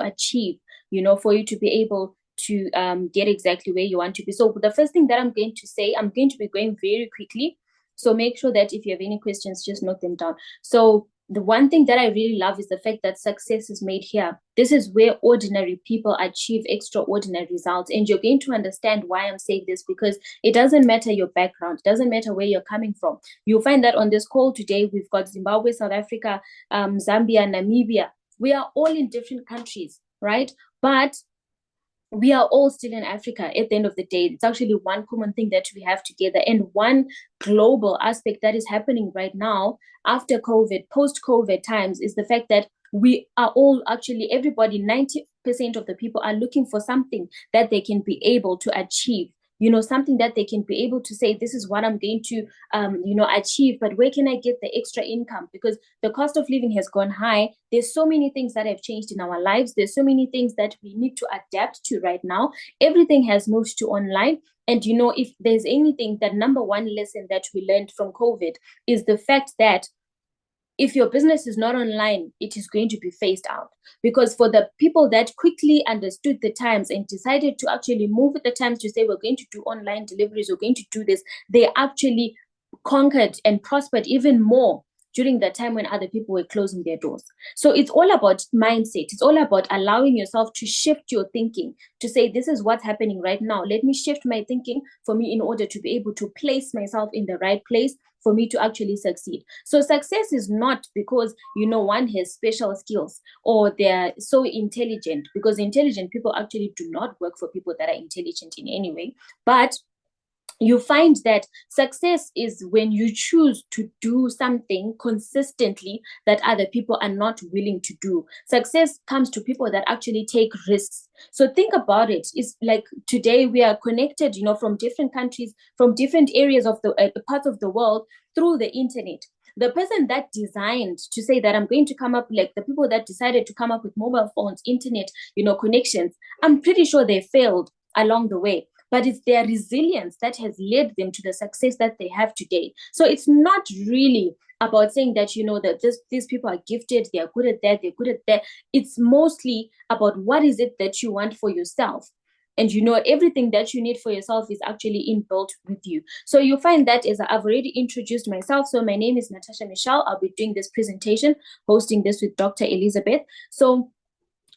achieve, for you to be able to get exactly where you want to be. So the first thing that I'm going to say, I'm going to be going very quickly. So make sure that if you have any questions, just note them down. So the one thing that I really love is the fact that success is made here. This is where ordinary people achieve extraordinary results. And you're going to understand why I'm saying this, because it doesn't matter your background, it doesn't matter where you're coming from. You'll find that on this call today, we've got Zimbabwe, South Africa, Zambia, Namibia. We are all in different countries, right? But we are all still in Africa at the end of the day. It's actually one common thing that we have together. And one global aspect that is happening right now after COVID, post-COVID times, is the fact that we are all actually, everybody, 90% of the people are looking for something that they can be able to achieve. Something that they can be able to say, this is what I'm going to, achieve, but where can I get the extra income? Because the cost of living has gone high. There's so many things that have changed in our lives. There's so many things that we need to adapt to right now. Everything has moved to online. And, if there's anything, that number one lesson that we learned from COVID is the fact that if your business is not online, it is going to be phased out. Because for the people that quickly understood the times and decided to actually move with the times to say, we're going to do online deliveries, we're going to do this, they actually conquered and prospered even more during the time when other people were closing their doors. So it's all about mindset. It's all about allowing yourself to shift your thinking, to say, this is what's happening right now. Let me shift my thinking for me in order to be able to place myself in the right place for me to actually succeed. So success is not because, one has special skills or they're so intelligent, because intelligent people actually do not work for people that are intelligent in any way. But you find that success is when you choose to do something consistently that other people are not willing to do. Success comes to people that actually take risks. So think about it. It's like today we are connected, from different countries, from different areas of the parts of the world through the internet. The person that designed to say that I'm going to come up, like the people that decided to come up with mobile phones, internet, connections, I'm pretty sure they failed along the way, but it's their resilience that has led them to the success that they have today. So it's not really about saying that, that these people are gifted, they are good at that, they're good at that. It's mostly about what is it that you want for yourself. And everything that you need for yourself is actually inbuilt with you. So you find that, as I've already introduced myself, so my name is Natasha Michelle. I'll be doing this presentation, hosting this with Dr. Elizabeth. So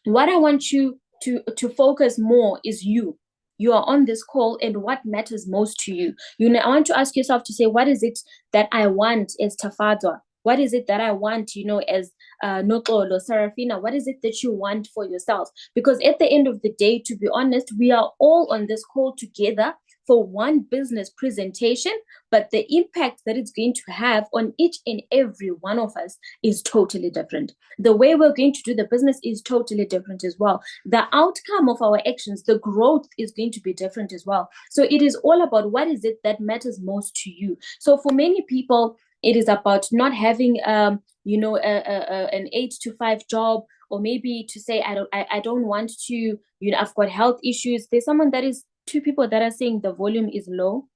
what I want you to focus more is you. You are on this call, and what matters most to you. I want to ask yourself to say, what is it that I want as Tafadwa? What is it that I want, as Notolo, Sarafina? What is it that you want for yourself? Because at the end of the day, to be honest, we are all on this call together for one business presentation, but the impact that it's going to have on each and every one of us is totally different. The way we're going to do the business is totally different as well. The outcome of our actions, the growth is going to be different as well. So it is all about what is it that matters most to you. So for many people, it is about not having an 8 to 5 job, or maybe to say, I don't want to, I've got health issues. There's two people that are saying the volume is low.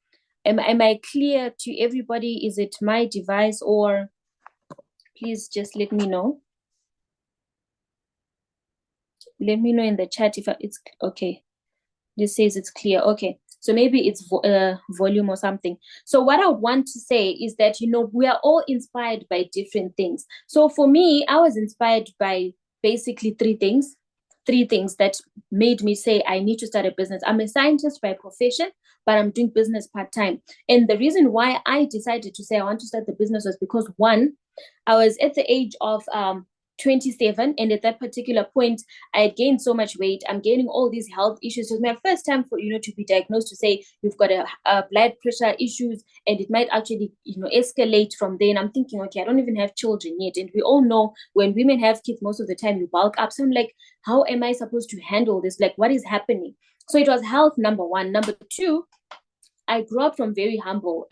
Am I clear to everybody? Is it my device, or please just let me know. Let me know in the chat if it's okay. This says it's clear. Okay. So maybe it's volume or something. So what I would want to say is that, we are all inspired by different things. So for me, I was inspired by basically three things that made me say, I need to start a business. I'm a scientist by profession, but I'm doing business part-time. And the reason why I decided to say I want to start the business was because, one, I was at the age of 27, and at that particular point I had gained so much weight. I'm gaining all these health issues. It was my first time for to be diagnosed, to say you've got a blood pressure issues, and it might actually escalate from there. And I'm thinking, okay, I don't even have children yet, and we all know when women have kids, most of the time you bulk up. So I'm like, how am I supposed to handle this? Like, what is happening? So it was health, number one. Number two, I grew up from humble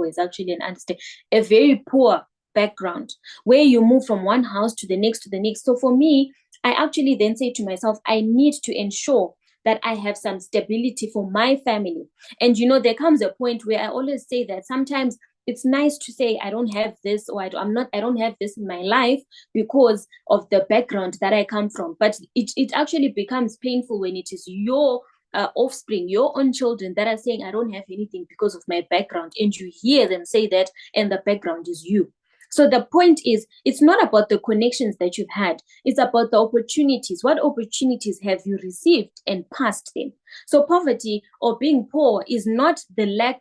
is actually an understatement, a very poor background, where you move from one house to the next. So for me, I actually then say to myself, I need to ensure that I have some stability for my family. And there comes a point where I always say that sometimes it's nice to say I don't have this, or I don't have this in my life because of the background that I come from. But it actually becomes painful when it is your offspring, your own children, that are saying I don't have anything because of my background, and you hear them say that, and the background is you. So the point is, it's not about the connections that you've had. It's about the opportunities. What opportunities have you received and passed them? So poverty or being poor is not the lack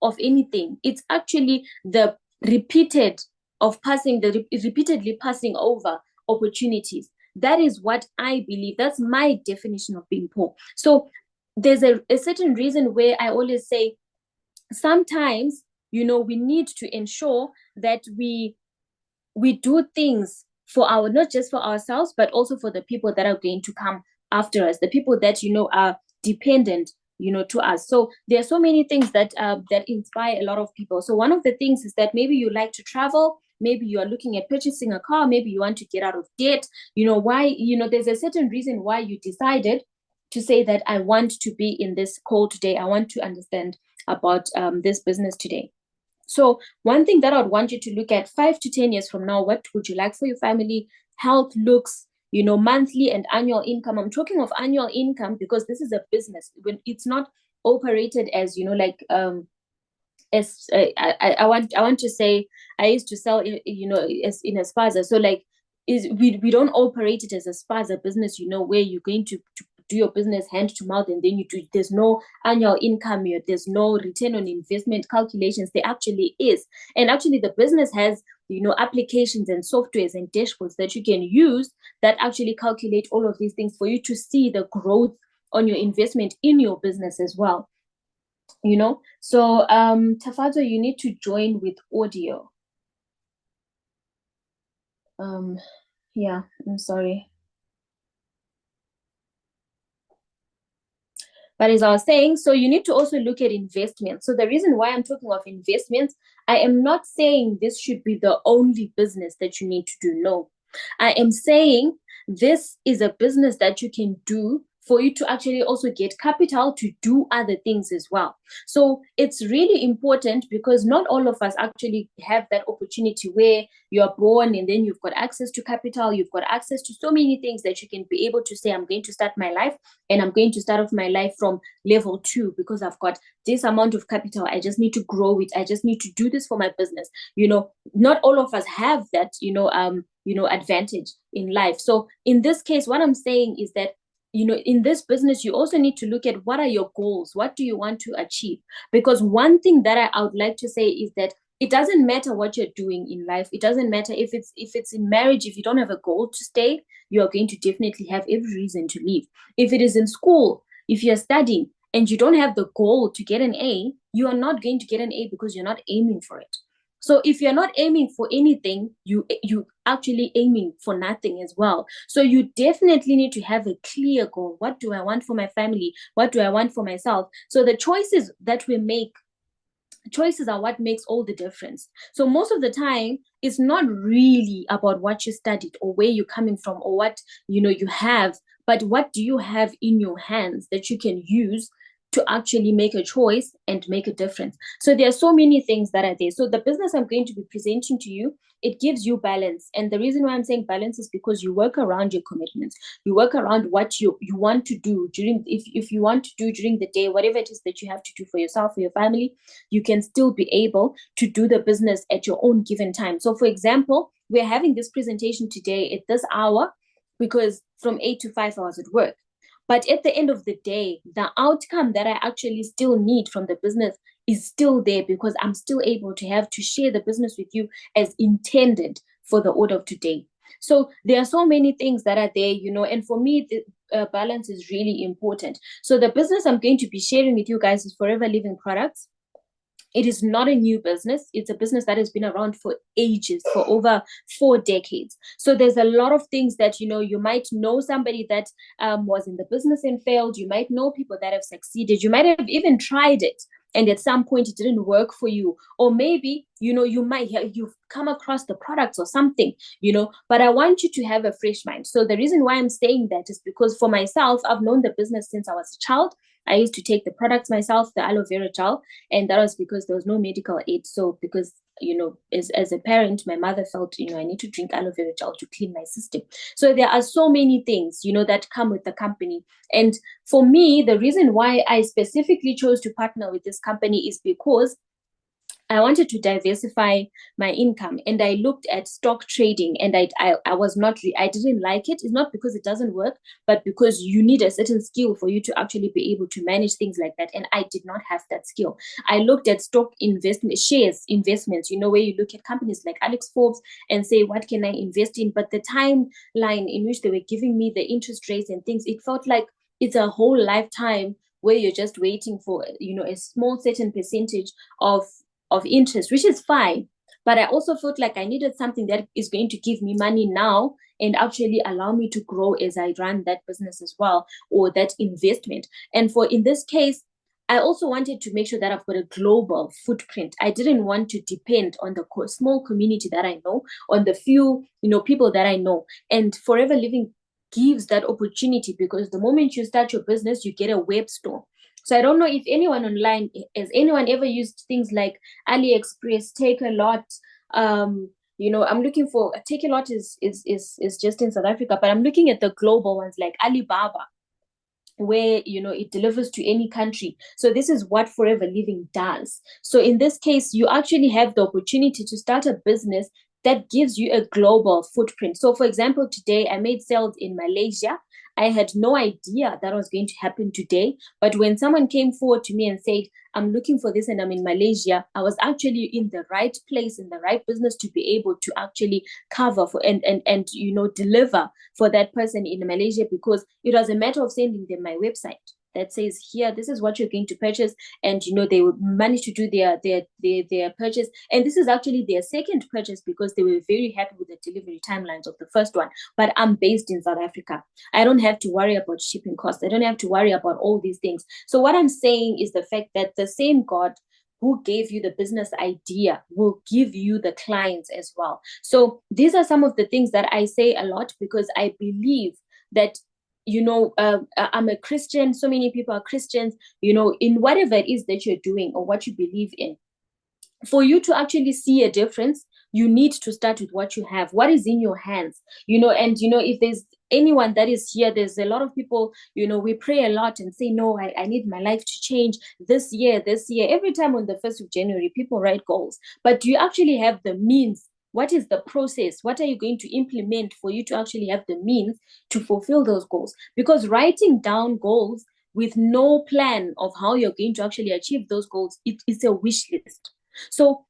of anything. It's actually the repeatedly passing over opportunities. That is what I believe. That's my definition of being poor. So there's a certain reason where I always say sometimes, we need to ensure that we do things for not just for ourselves, but also for the people that are going to come after us, the people that are dependent to us. So there are so many things that inspire a lot of people. So one of the things is that maybe you like to travel, maybe you are looking at purchasing a car, maybe you want to get out of debt. Why, there's a certain reason why you decided to say that I want to be in this call today. I want to understand about this business today. So one thing that I would want you to look at 5 to 10 years from now, what would you like for your family? Health, looks, monthly and annual income. I'm talking of annual income because this is a business. When it's not operated as, as I want to say, I used to sell, as in a spaza. So like, we don't operate it as a spaza business, where you're going to do your business hand to mouth, and then there's no annual income here, there's no return on investment calculations. There actually is. And actually the business has applications and softwares and dashboards that you can use that actually calculate all of these things for you to see the growth on your investment in your business as well. So Tafazo, you need to join with audio. Yeah, I'm sorry. But as I was saying, so you need to also look at investments. So the reason why I'm talking of investments, I am not saying this should be the only business that you need to do. No, I am saying this is a business that you can do for you to actually also get capital to do other things as well. So it's really important because not all of us actually have that opportunity where you're born and then you've got access to capital, you've got access to so many things that you can be able to say, I'm going to start my life and I'm going to start off my life from level 2 because I've got this amount of capital. I just need to grow it. I just need to do this for my business. Not all of us have that, advantage in life. So in this case, what I'm saying is that in this business, you also need to look at what are your goals? What do you want to achieve? Because one thing that I would like to say is that it doesn't matter what you're doing in life. It doesn't matter if it's in marriage. If you don't have a goal to stay, you are going to definitely have every reason to leave. If it is in school, if you're studying and you don't have the goal to get an A, you are not going to get an A because you're not aiming for it. So if you're not aiming for anything, you actually aiming for nothing as well. So you definitely need to have a clear goal. What do I want for my family? What do I want for myself? So the choices that we make, choices are what makes all the difference. So most of the time, it's not really about what you studied or where you're coming from or what you have, but what do you have in your hands that you can use to actually make a choice and make a difference. So there are so many things that are there. So the business I'm going to be presenting to you, it gives you balance. And the reason why I'm saying balance is because you work around your commitments. You work around what you want to do during, if you want to do during the day, whatever it is that you have to do for yourself, for your family, you can still be able to do the business at your own given time. So for example, we're having this presentation today at this hour because from 8 to 5 hours at work. But at the end of the day, the outcome that I actually still need from the business is still there because I'm still able to have to share the business with you as intended for the order of today. So there are so many things that are there, and for me, the balance is really important. So the business I'm going to be sharing with you guys is Forever Living Products. It is not a new business. It's a business that has been around for ages, for over 4 decades. So there's a lot of things that, you might know somebody that was in the business and failed. You might know people that have succeeded. You might have even tried it and at some point it didn't work for you, or maybe you've come across the products or something, but I want you to have a fresh mind. So the reason why I'm saying that is because for myself, I've known the business since I was a child. I used to take the products myself, the aloe vera gel, and that was because there was no medical aid. So because as a parent, my mother felt, I need to drink aloe vera gel to clean my system. So there are so many things, that come with the company. And for me, the reason why I specifically chose to partner with this company is because I wanted to diversify my income, and I looked at stock trading, and I was not, I didn't like it. It's not because it doesn't work, but because you need a certain skill for you to actually be able to manage things like that. And I did not have that skill. I looked at stock investment, shares investments, where you look at companies like Alex Forbes and say, what can I invest in? But the timeline in which they were giving me the interest rates and things, it felt like it's a whole lifetime where you're just waiting for, a small certain percentage of interest, which is fine. But I also felt like I needed something that is going to give me money now and actually allow me to grow as I run that business as well, or that investment. And for in this case, I also wanted to make sure that I've got a global footprint. I didn't want to depend on the small community that I know, on the few, people that I know. And Forever Living gives that opportunity, because the moment you start your business, you get a web store. So I don't know if anyone online, has anyone ever used things like AliExpress, Takealot? I'm looking for Takealot is just in South Africa, but I'm looking at the global ones like Alibaba, where it delivers to any country. So this is what Forever Living does. So in this case, you actually have the opportunity to start a business that gives you a global footprint. So for example, today I made sales in Malaysia. I had no idea that was going to happen today. But when someone came forward to me and said, I'm looking for this and I'm in Malaysia, I was actually in the right place, in the right business to be able to actually cover for and deliver for that person in Malaysia, because it was a matter of sending them my website that says, here, this is what you're going to purchase. And they would manage to do their purchase. And this is actually their second purchase, because they were very happy with the delivery timelines of the first one. But I'm based in South Africa. I don't have to worry about shipping costs. I don't have to worry about all these things. So what I'm saying is the fact that the same God who gave you the business idea will give you the clients as well. So these are some of the things that I say a lot, because I believe that I'm a Christian. So many people are Christians, in whatever it is that you're doing or what you believe in. For you to actually see a difference, you need to start with what you have, what is in your hands, and if there's anyone that is here, there's a lot of people, we pray a lot and say, no, I need my life to change this year. Every time on the 1st of January, people write goals. But do you actually have the means? What is the process? What are you going to implement for you to actually have the means to fulfill those goals? Because writing down goals with no plan of how you're going to actually achieve those goals, it's a wish list. So,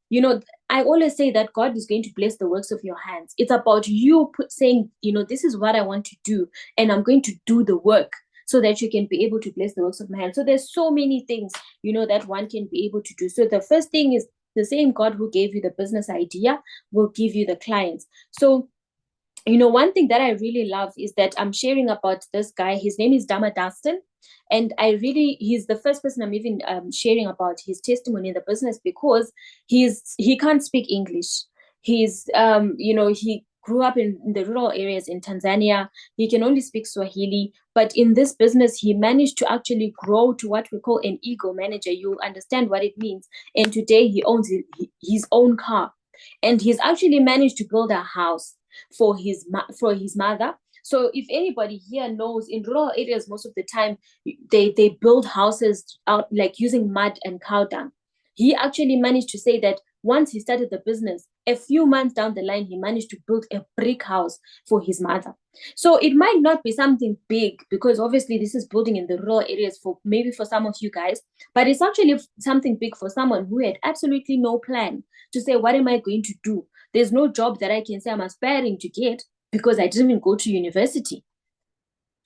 I always say that God is going to bless the works of your hands. It's about you saying, this is what I want to do, and I'm going to do the work so that you can be able to bless the works of my hands. So there's so many things, that one can be able to do. So the first thing is, the same God who gave you the business idea will give you the clients. So, one thing that I really love is that I'm sharing about this guy. His name is Dama Dustin. And he's the first person I'm even sharing about his testimony in the business, because he can't speak English. He grew up in the rural areas in Tanzania. He can only speak Swahili. But in this business, he managed to actually grow to what we call an ego manager. You'll understand what it means. And today he owns his own car. And he's actually managed to build a house for his mother. So if anybody here knows, in rural areas, most of the time they build houses out like using mud and cow dung. He actually managed to say that once he started the business, a few months down the line, he managed to build a brick house for his mother. So it might not be something big, because obviously this is building in the rural areas for maybe for some of you guys, but it's actually something big for someone who had absolutely no plan to say, what am I going to do? There's no job that I can say I'm aspiring to get, because I didn't even go to university.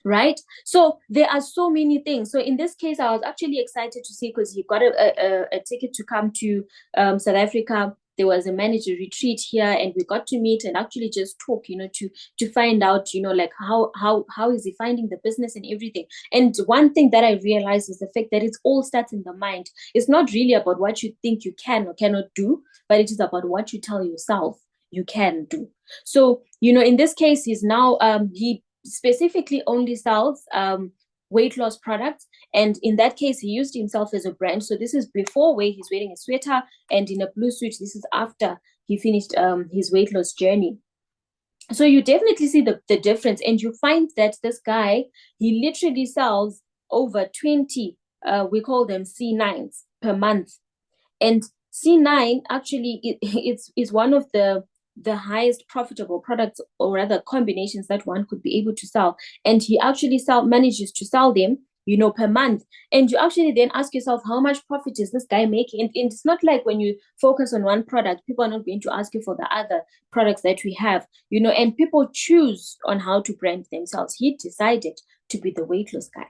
Right? So there are so many things. So in this case, I was actually excited to see, because he got a ticket to come to South Africa there was a manager retreat here, and we got to meet and actually just talk, to find out, like how is he finding the business and everything. And one thing that I realized is the fact that it all starts in the mind. It's not really about what you think you can or cannot do, but it is about what you tell yourself you can do. So, in this case, he specifically only sells weight loss products. And in that case, he used himself as a brand. So this is before, where he's wearing a sweater and in a blue suit. This is after he finished his weight loss journey. So you definitely see the difference. And you find that this guy, he literally sells over 20, we call them C9s per month. And C9 actually it's one of the highest profitable products, or rather combinations, that one could be able to sell. And he actually manages to sell them, per month. And you actually then ask yourself, how much profit is this guy making? And it's not like when you focus on one product, people are not going to ask you for the other products that we have, and people choose on how to brand themselves. He decided to be the weight loss guy.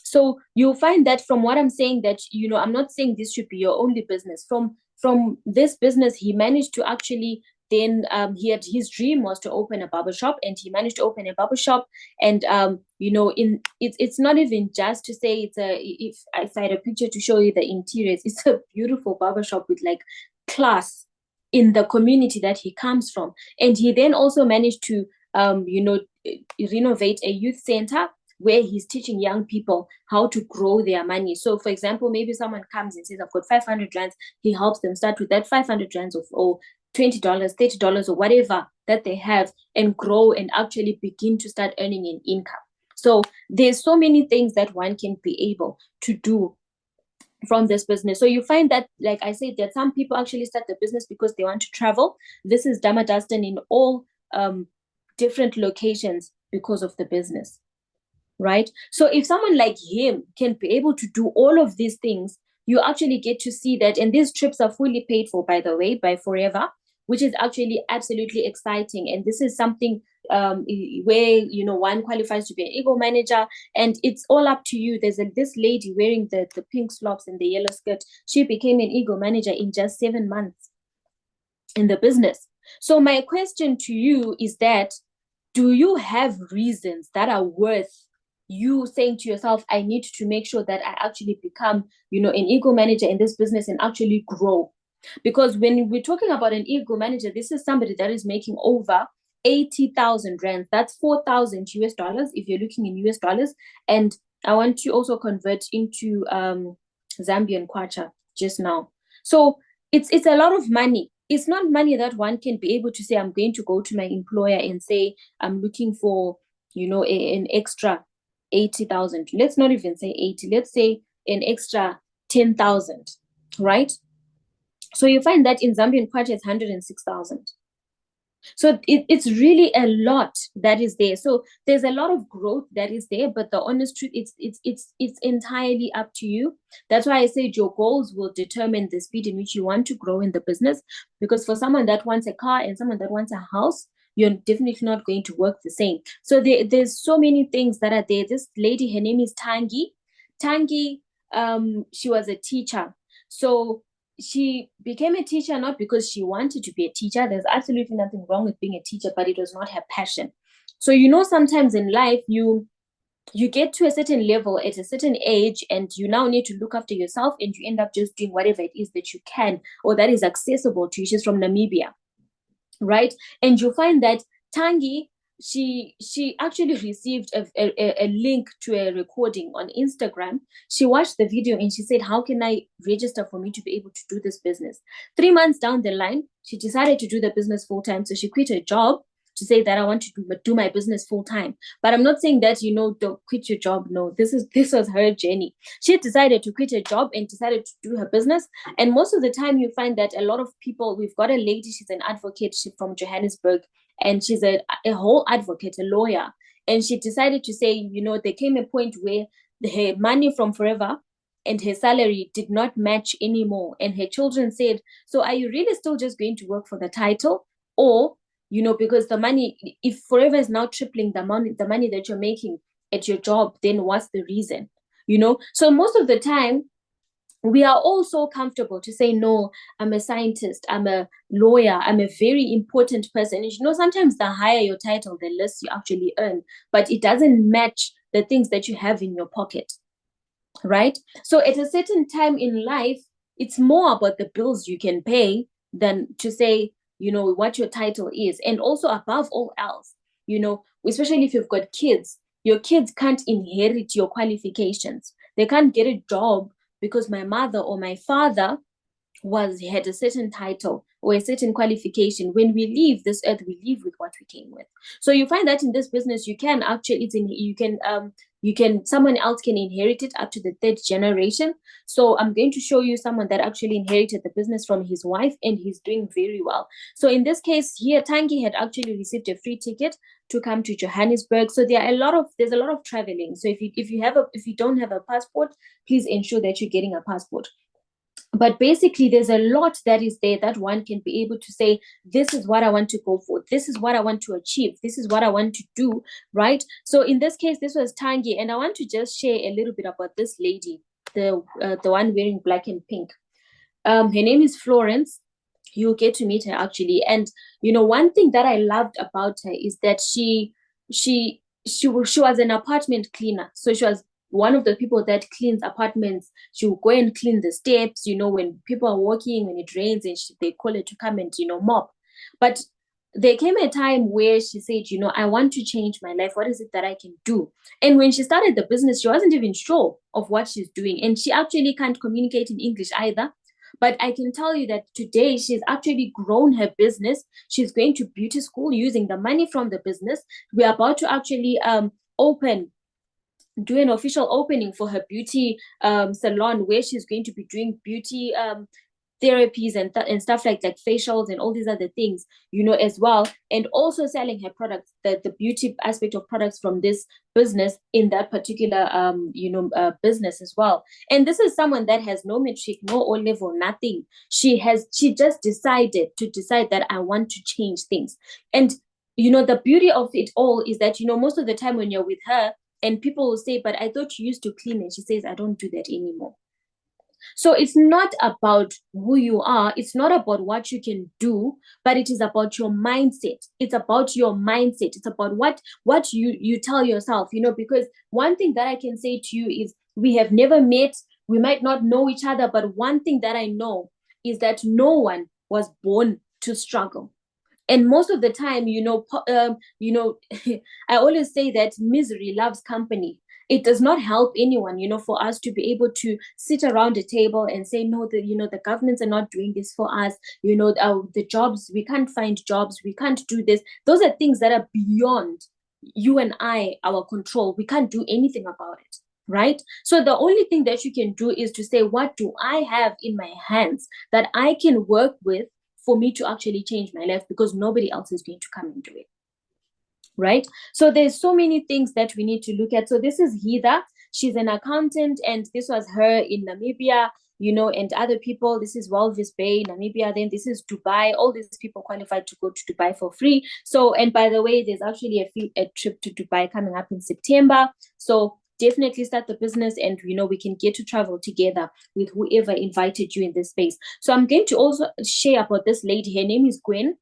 So you'll find that from what I'm saying, that, I'm not saying this should be your only business. From this business, he managed to actually then, his dream was to open a barbershop, and he managed to open a barbershop. And it's not even just to say if I had a picture to show you the interiors, it's a beautiful barbershop with like class in the community that he comes from. And he then also managed to renovate a youth center where he's teaching young people how to grow their money. So, for example, maybe someone comes and says, I've got 500 rands. He helps them start with that 500 rands or $20, $30, or whatever that they have, and grow and actually begin to start earning an income. So there's so many things that one can be able to do from this business. So you find that, like I said, that some people actually start the business because they want to travel. This is Damadustin in all different locations because of the business. Right? So if someone like him can be able to do all of these things, you actually get to see that. And these trips are fully paid for, by the way, by Forever, which is actually absolutely exciting. And this is something where, one qualifies to be an ego manager, and it's all up to you. There's this lady wearing the pink slops and the yellow skirt. She became an ego manager in just 7 months in the business. So my question to you is that, do you have reasons that are worth you saying to yourself, I need to make sure that I actually become, an ego manager in this business and actually grow? Because when we're talking about an ego manager, this is somebody that is making over 80,000 rands. That's 4,000 US dollars if you're looking in US dollars. And I want to also convert into Zambian kwacha just now. So it's a lot of money. It's not money that one can be able to say, I'm going to go to my employer and say, I'm looking for, an extra 80,000. Let's not even say 80. Let's say an extra 10,000, right? So you find that in Zambian kwacha it's 106,000. So it's really a lot that is there. So there's a lot of growth that is there, but the honest truth, it's entirely up to you. That's why I said your goals will determine the speed in which you want to grow in the business. Because for someone that wants a car and someone that wants a house, you're definitely not going to work the same. So there's so many things that are there. This lady, her name is Tangi. Tangi, she was a teacher. So she became a teacher not because she wanted to be a teacher. There's absolutely nothing wrong with being a teacher, but it was not her passion. So, sometimes in life, you get to a certain level at a certain age, and you now need to look after yourself, and you end up just doing whatever it is that you can or that is accessible to you. She's from Namibia, right? And you find that Tangi, she actually received a link to a recording on Instagram. She watched the video and she said, how can I register for me to be able to do this business? 3 months down the line, she decided to do the business full time. So she quit her job to say that I want to do my business full time. But I'm not saying that, don't quit your job. No, this was her journey. She decided to quit her job and decided to do her business. And most of the time you find that a lot of people, we've got a lady, she's an advocate, she's from Johannesburg, and she's a whole advocate, a lawyer. And she decided to say, there came a point where her money from Forever and her salary did not match anymore. And her children said, so are you really still just going to work for the title? Or, because the money, if Forever is now tripling the money that you're making at your job, then what's the reason? So most of the time, we are all so comfortable to say, no, I'm a scientist, I'm a lawyer, I'm a very important person. And sometimes the higher your title, the less you actually earn, but it doesn't match the things that you have in your pocket, right? So at a certain time in life, it's more about the bills you can pay than to say, what your title is. And also, above all else, especially if you've got kids, your kids can't inherit your qualifications. They can't get a job because my mother or my father had a certain title or a certain qualification. When we leave this earth, we leave with what we came with. So you find that in this business, you can actually someone else can inherit it up to the third generation. So I'm going to show you someone that actually inherited the business from his wife, and he's doing very well. So in this case here, Tangi had actually received a free ticket to come to Johannesburg. So there's a lot of traveling. So if you don't have a passport, please ensure that you're getting a passport. But basically, there's a lot that is there that one can be able to say, this is what I want to go for, this is what I want to achieve, this is what I want to do, right? So in this case, this was Tangi, and I want to just share a little bit about this lady, the one wearing black and pink. Her name is Florence. You'll get to meet her actually. And one thing that I loved about her is that she was an apartment cleaner. So she was one of the people that cleans apartments. She will go and clean the steps, when people are walking, when it rains, and they call her to come and, mop. But there came a time where she said, I want to change my life. What is it that I can do? And when she started the business, she wasn't even sure of what she's doing. And she actually can't communicate in English either. But I can tell you that today she's actually grown her business. She's going to beauty school using the money from the business. We're about to actually do an official opening for her beauty salon, where she's going to be doing beauty therapies and stuff like facials and all these other things, as well, and also selling her products, the beauty aspect of products from this business in that particular business as well. And this is someone that has no matric, no O level, nothing. She just decided that I want to change things. And the beauty of it all is that most of the time when you're with her, and people will say, but I thought you used to clean, and she says, I don't do that anymore. So it's not about who you are. It's not about what you can do, but it is about your mindset. It's about your mindset. It's about what you tell yourself, because one thing that I can say to you is, we have never met. We might not know each other, but one thing that I know is that no one was born to struggle. And most of the time, I always say that misery loves company. It does not help anyone, for us to be able to sit around a table and say, no, the governments are not doing this for us. The jobs, we can't find jobs, we can't do this. Those are things that are beyond you and I, our control. We can't do anything about it. Right? So the only thing that you can do is to say, what do I have in my hands that I can work with for me to actually change my life, because nobody else is going to come and do it. Right? So there's so many things that we need to look at. So this is Hida. She's an accountant, and this was her in Namibia, and other people. This is Walvis Bay, Namibia. Then this is Dubai. All these people qualified to go to Dubai for free. So, and by the way, there's actually a trip to Dubai coming up in September. So definitely start the business, and we can get to travel together with whoever invited you in this space. So I'm going to also share about this lady. Her name is Gwen,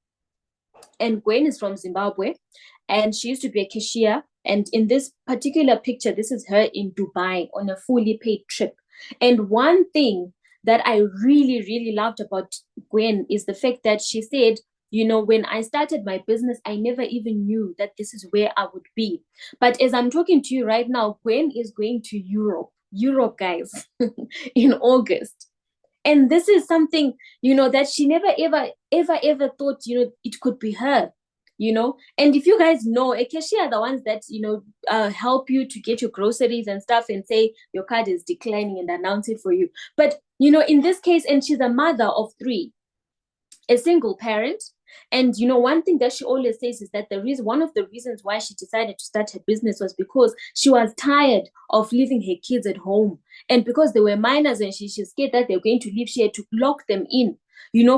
and Gwen is from Zimbabwe, and she used to be a cashier. And in this particular picture, this is her in Dubai on a fully paid trip. And one thing that I really, really loved about Gwen is the fact that she said, when I started my business, I never even knew that this is where I would be. But as I'm talking to you right now, Gwen is going to Europe, guys, in August. And this is something, that she never, ever thought, it could be her. And if you guys know, a cashier are the ones that help you to get your groceries and stuff, and say your card is declining and announce it for you. But in this case, and she's a mother of 3, a single parent. And one thing that she always says is that one of the reasons why she decided to start her business was because she was tired of leaving her kids at home. And because they were minors, and she's scared that they're going to leave, she had to lock them in,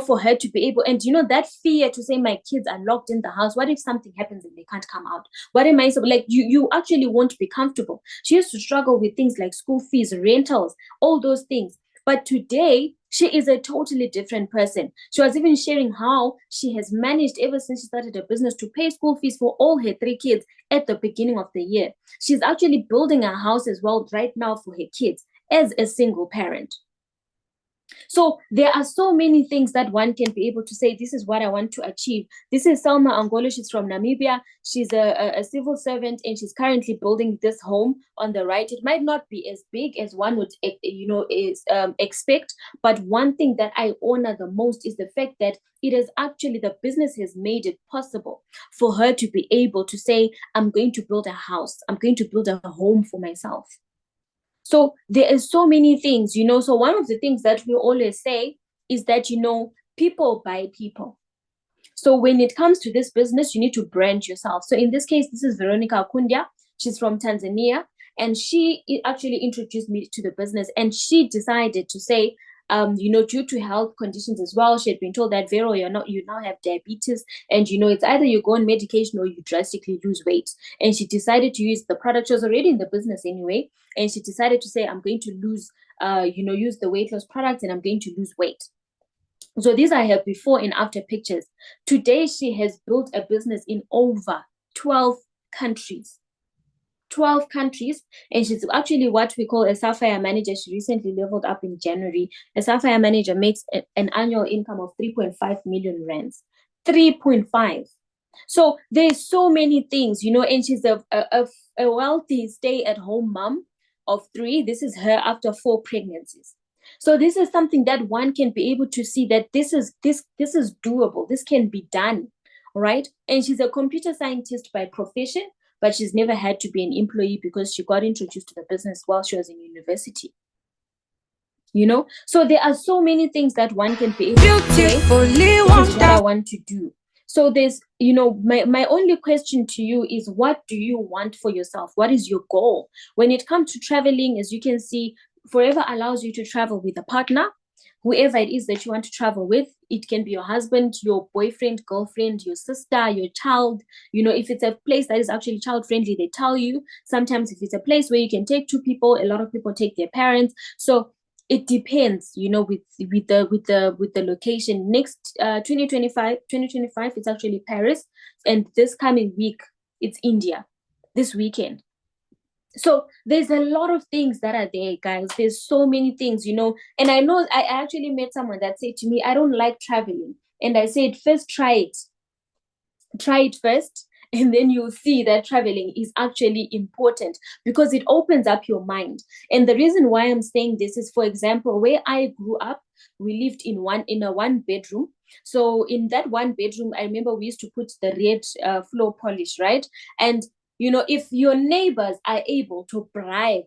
for her to be able, and that fear to say, my kids are locked in the house. What if something happens and they can't come out? What am I so like? You actually won't be comfortable. She used to struggle with things like school fees, rentals, all those things. But today, she is a totally different person. She was even sharing how she has managed ever since she started her business to pay school fees for all her 3 kids at the beginning of the year. She's actually building a house as well right now for her kids as a single parent. So there are so many things that one can be able to say, this is what I want to achieve. This is Selma Angolo. She's from Namibia. She's a civil servant, and she's currently building this home on the right. It might not be as big as one would, expect, but one thing that I honor the most is the fact that it is actually the business has made it possible for her to be able to say, I'm going to build a house. I'm going to build a home for myself. So there is so many things, So one of the things that we always say is that, people buy people. So when it comes to this business, you need to brand yourself. So in this case, this is Veronica Kundia. She's from Tanzania. And she actually introduced me to the business. And she decided to say, due to health conditions as well, she had been told that, Vero, you now have diabetes, and it's either you go on medication or you drastically lose weight. And she decided to use the product. She was already in the business anyway, and she decided to say, I'm going to use the weight loss product, and I'm going to lose weight. So these are her before and after pictures. Today, she has built a business in over 12 countries. 12 countries, and she's actually what we call a sapphire manager. She recently leveled up in January. A sapphire manager makes an annual income of 3.5 million rands. 3.5. So there's so many things, and she's a wealthy stay-at-home mom of 3. This is her after 4 pregnancies. So this is something that one can be able to see that this is doable. This can be done, right? And she's a computer scientist by profession, but she's never had to be an employee because she got introduced to the business while she was in university. So there are so many things that one can be able to say, this is what I want to do. So there's, my only question to you is, what do you want for yourself? What is your goal? When it comes to traveling, as you can see, Forever allows you to travel with a partner, whoever it is that you want to travel with. It can be your husband, your boyfriend, girlfriend, your sister, your child. If it's a place that is actually child friendly, they tell you. Sometimes if it's a place where you can take 2 people, a lot of people take their parents. So it depends, with the location. Next 2025, it's actually Paris, and this coming week it's India, this weekend. So there's a lot of things that are there, guys. There's so many things, and I know I actually met someone that said to me, I don't like traveling. And I said, first try it first, and then you'll see that traveling is actually important because it opens up your mind. And the reason why I'm saying this is, for example, where I grew up, we lived in a 1-bedroom. So in that 1-bedroom, I remember we used to put the red floor polish, right? And if your neighbors are able to bribe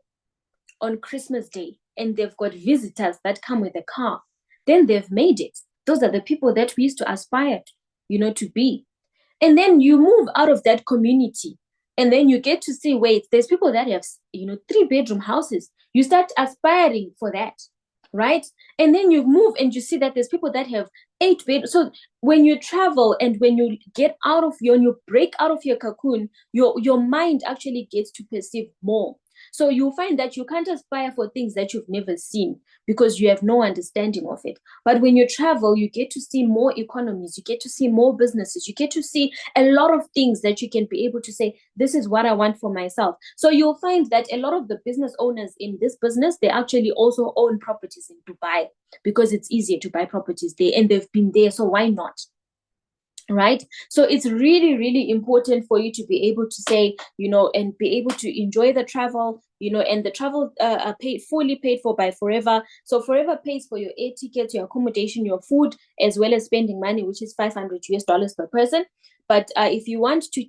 on Christmas Day and they've got visitors that come with a car, then they've made it. Those are the people that we used to aspire to be. And then you move out of that community, and then you get to see, wait, there's people that have 3-bedroom houses. You start aspiring for that, right? And then you move and you see that there's people that have 8 bedrooms. So when you travel and when you you break out of your cocoon, your mind actually gets to perceive more. So you'll find that you can't aspire for things that you've never seen because you have no understanding of it. But when you travel, you get to see more economies, you get to see more businesses, you get to see a lot of things that you can be able to say, this is what I want for myself. So you'll find that a lot of the business owners in this business, they actually also own properties in Dubai because it's easier to buy properties there, and they've been there, so why not? Right? So it's really, really important for you to be able to say, and be able to enjoy the travel, and the travel are fully paid for by Forever. So Forever pays for your air tickets, your accommodation, your food, as well as spending money, which is $500 per person. But if you want to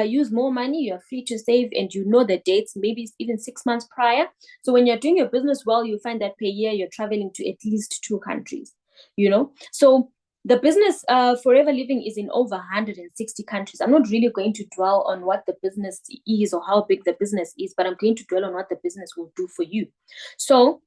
use more money, you're free to save, and the dates, maybe even 6 months prior. So when you're doing your business well, you find that per year you're traveling to at least 2 countries, So the business Forever Living is in over 160 countries. I'm not really going to dwell on what the business is or how big the business is, but I'm going to dwell on what the business will do for you. So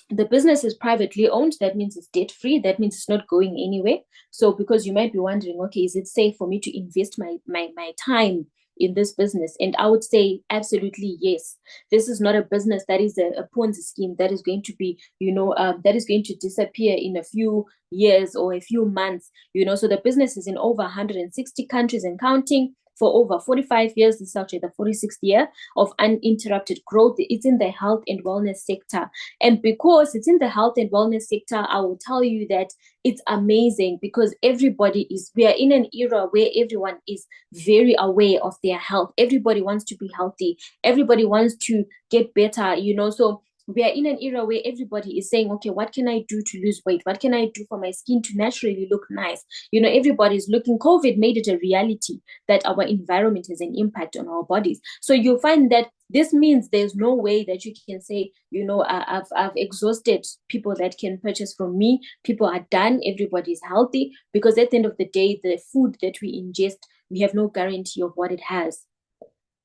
the business is privately owned. That means it's debt free. That means it's not going anywhere. So because you might be wondering, okay, is it safe for me to invest my time in this business? And I would say absolutely yes. This is not a business that is a Ponzi scheme that is going to be, that is going to disappear in a few years or a few months. So the business is in over 160 countries and counting for over 45 years. This is actually the 46th year of uninterrupted growth. It's in the health and wellness sector. And because it's in the health and wellness sector, I will tell you that it's amazing because we are in an era where everyone is very aware of their health. Everybody wants to be healthy. Everybody wants to get better, so we are in an era where everybody is saying, okay, what can I do to lose weight? What can I do for my skin to naturally look nice? Everybody's looking. COVID made it a reality that our environment has an impact on our bodies. So you'll find that this means there's no way that you can say, I've exhausted people that can purchase from me. People are done. Everybody's healthy, because at the end of the day, the food that we ingest, we have no guarantee of what it has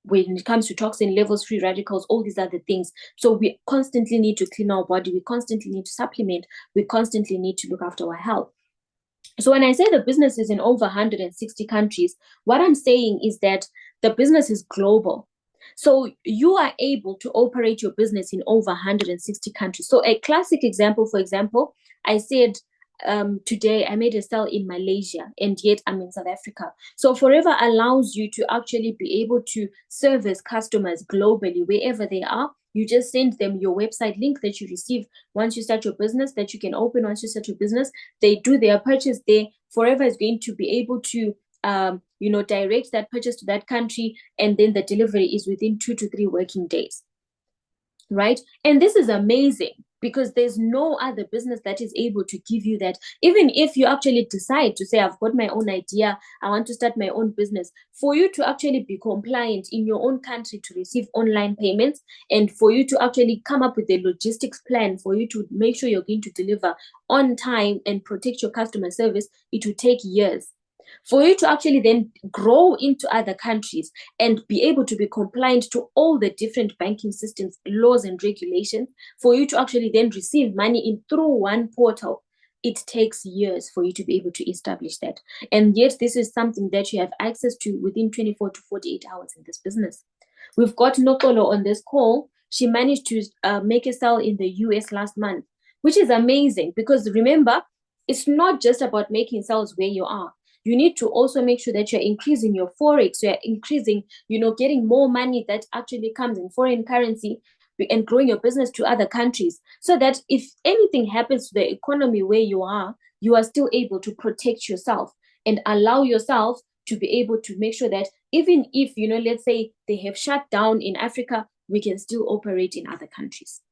when it comes to toxin levels, free radicals, all these other things. So we constantly need to clean our body. We constantly need to supplement. We constantly need to look after our health. So when I say the business is in over 160 countries, what I'm saying is that the business is global. So you are able to operate your business in over 160 countries. So a classic example, for example, I said today I made a sale in Malaysia and yet I'm in South Africa. So Forever allows you to actually be able to service customers globally wherever they are. You just send them your website link that you receive once you start your business, that you can open once you start your business. They do their purchase there. Forever is going to be able to direct that purchase to that country, and then the delivery is within 2 to 3 working days. Right? And this is amazing because there's no other business that is able to give you that. Even if you actually decide to say, I've got my own idea, I want to start my own business, for you to actually be compliant in your own country to receive online payments, and for you to actually come up with a logistics plan for you to make sure you're going to deliver on time and protect your customer service, it will take years. For you to actually then grow into other countries and be able to be compliant to all the different banking systems, laws, and regulations, for you to actually then receive money in through one portal, it takes years for you to be able to establish that. And yet, this is something that you have access to within 24 to 48 hours in this business. We've got Nokolo on this call. She managed to make a sale in the US last month, which is amazing because remember, it's not just about making sales where you are. You need to also make sure that you're increasing your forex, you're increasing, getting more money that actually comes in foreign currency and growing your business to other countries, so that if anything happens to the economy where you are still able to protect yourself and allow yourself to be able to make sure that even if, let's say they have shut down in Africa, we can still operate in other countries.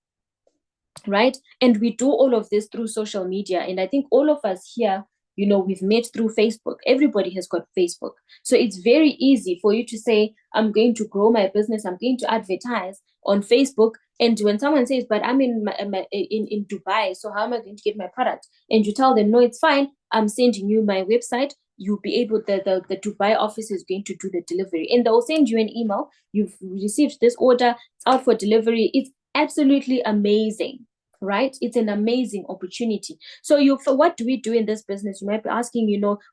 Right? And we do all of this through social media. And I think all of us here, we've met through Facebook. Everybody has got Facebook. So it's very easy for you to say, I'm going to grow my business, I'm going to advertise on Facebook. And when someone says, but I'm in Dubai, so how am I going to get my product? And you tell them, no, it's fine. I'm sending you my website. You'll be able, the Dubai office is going to do the delivery. And they'll send you an email. You've received this order. It's out for delivery. It's absolutely amazing. Right? It's an amazing opportunity. So what do we do in this business? You might be asking,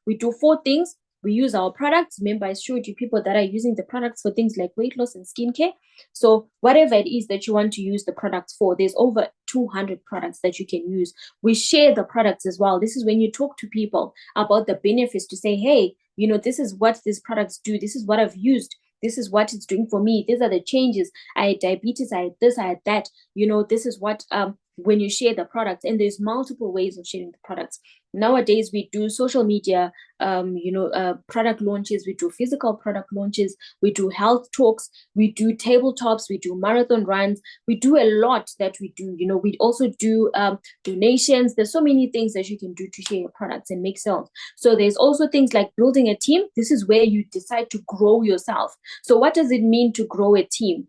we do 4 things. We use our products. Remember, I showed you people that are using the products for things like weight loss and skincare. So whatever it is that you want to use the products for, there's over 200 products that you can use. We share the products as well. This is when you talk to people about the benefits to say, hey, this is what these products do. This is what I've used. This is what it's doing for me. These are the changes. I had diabetes. I had this. I had that. This is what when you share the products, and there's multiple ways of sharing the products. Nowadays, we do social media, product launches, we do physical product launches, we do health talks, we do tabletops, we do marathon runs, we do a lot that we do. We also do donations. There's so many things that you can do to share your products and make sales. So there's also things like building a team. This is where you decide to grow yourself. So what does it mean to grow a team?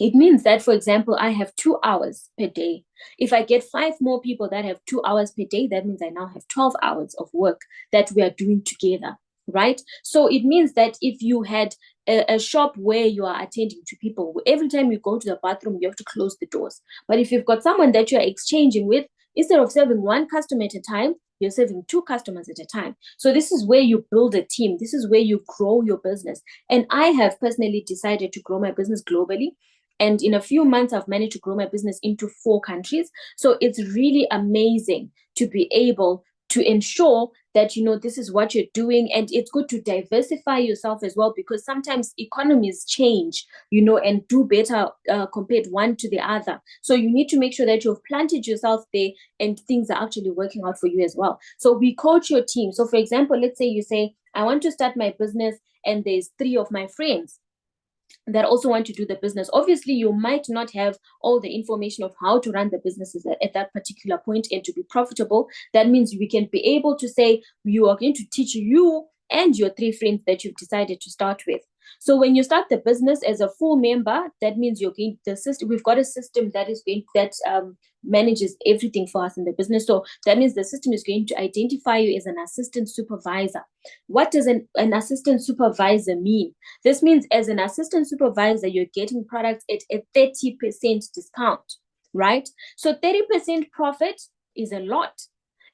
It means that, for example, I have 2 hours per day. If I get 5 more people that have 2 hours per day, that means I now have 12 hours of work that we are doing together, right? So it means that if you had a shop where you are attending to people, every time you go to the bathroom, you have to close the doors. But if you've got someone that you're exchanging with, instead of serving one customer at a time, you're serving 2 customers at a time. So this is where you build a team. This is where you grow your business. And I have personally decided to grow my business globally. And in a few months, I've managed to grow my business into 4 countries. So it's really amazing to be able to ensure that this is what you're doing. And it's good to diversify yourself as well, because sometimes economies change and do better compared one to the other. So you need to make sure that you've planted yourself there and things are actually working out for you as well. So we coach your team. So for example, let's say you say, I want to start my business, and there's 3 of my friends that also want to do the business. Obviously, you might not have all the information of how to run the businesses at that particular point and to be profitable. That means we can be able to say, you are going to teach you and your 3 friends that you've decided to start with. So when you start the business as a full member, that means you're going the system. We've got a system that manages everything for us in the business. So that means the system is going to identify you as an assistant supervisor. What does an assistant supervisor mean? This means as an assistant supervisor, you're getting products at a 30% discount, right? So 30% profit is a lot.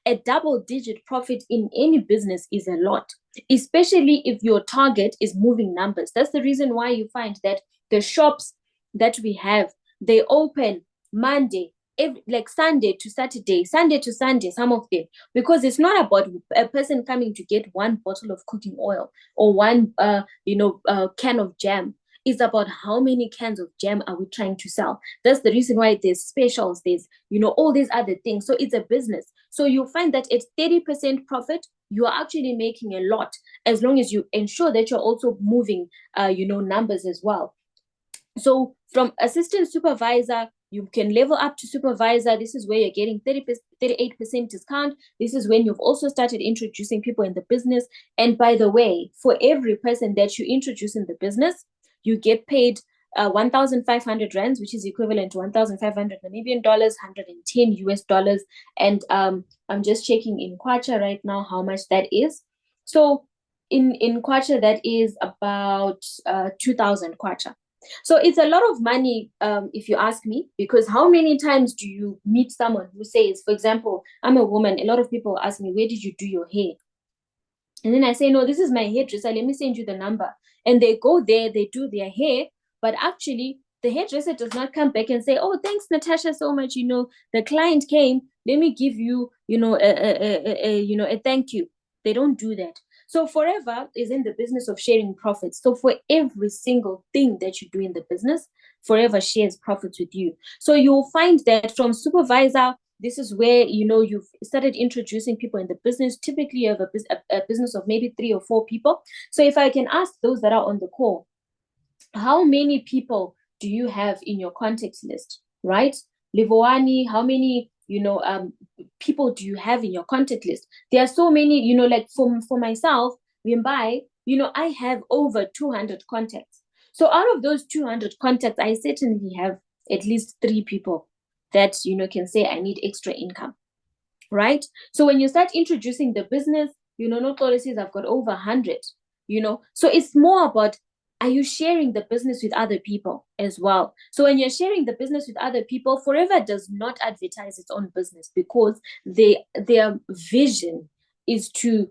A double-digit profit in any business is a lot, especially if your target is moving numbers. That's the reason why you find that the shops that we have, they open Monday, like Sunday to Saturday, Sunday to Sunday, some of them, because it's not about a person coming to get 1 bottle of cooking oil or 1 can of jam. It's about how many cans of jam are we trying to sell. That's the reason why there's specials, there's all these other things. So it's a business. So you'll find that at 30% profit, you are actually making a lot, as long as you ensure that you're also moving numbers as well. So from assistant supervisor, you can level up to supervisor. This is where you're getting 38% discount. This is when you've also started introducing people in the business. And by the way, for every person that you introduce in the business, you get paid 1,500 rands, which is equivalent to 1,500 Namibian dollars, 110 US dollars. And I'm just checking in Kwacha right now how much that is. So in Kwacha, that is about 2,000 Kwacha. So it's a lot of money, if you ask me, because how many times do you meet someone who says, for example, I'm a woman, a lot of people ask me, where did you do your hair? And then I say, no, this is my hairdresser, let me send you the number. And they go there, they do their hair, but actually the hairdresser does not come back and say, oh, thanks, Natasha, so much, the client came, let me give you, a thank you. They don't do that. So Forever is in the business of sharing profits. So for every single thing that you do in the business, Forever shares profits with you. So you'll find that from supervisor, this is where you've started introducing people in the business. Typically, you have a business of maybe 3 or 4 people. So if I can ask those that are on the call, how many people do you have in your contacts list, right? Livowani, how many people do you have in your contact list? There are so many, like for myself, Wimbai, I have over 200 contacts. So out of those 200 contacts, I certainly have at least 3 people that can say I need extra income, right? So when you start introducing the business, not all says I've got over 100, so it's more about, are you sharing the business with other people as well? So when you're sharing the business with other people, Forever does not advertise its own business, because their vision is to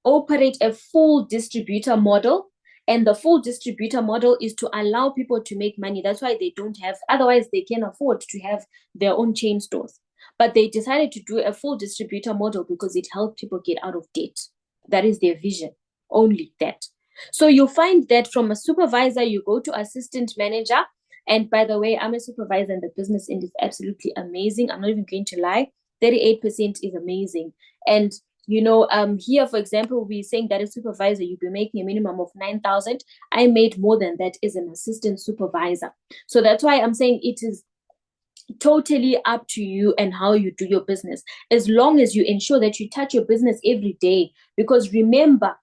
operate a full distributor model. And the full distributor model is to allow people to make money. That's why they don't have, otherwise they can afford to have their own chain stores. But they decided to do a full distributor model because it helps people get out of debt. That is their vision, only that. So you find that from a supervisor, you go to assistant manager. And by the way, I'm a supervisor in the business, and it's absolutely amazing. I'm not even going to lie. 38% is amazing. And here, for example, we're saying that as supervisor, you'll be making a minimum of 9,000. I made more than that as an assistant supervisor. So that's why I'm saying it is totally up to you and how you do your business, as long as you ensure that you touch your business every day. Because remember,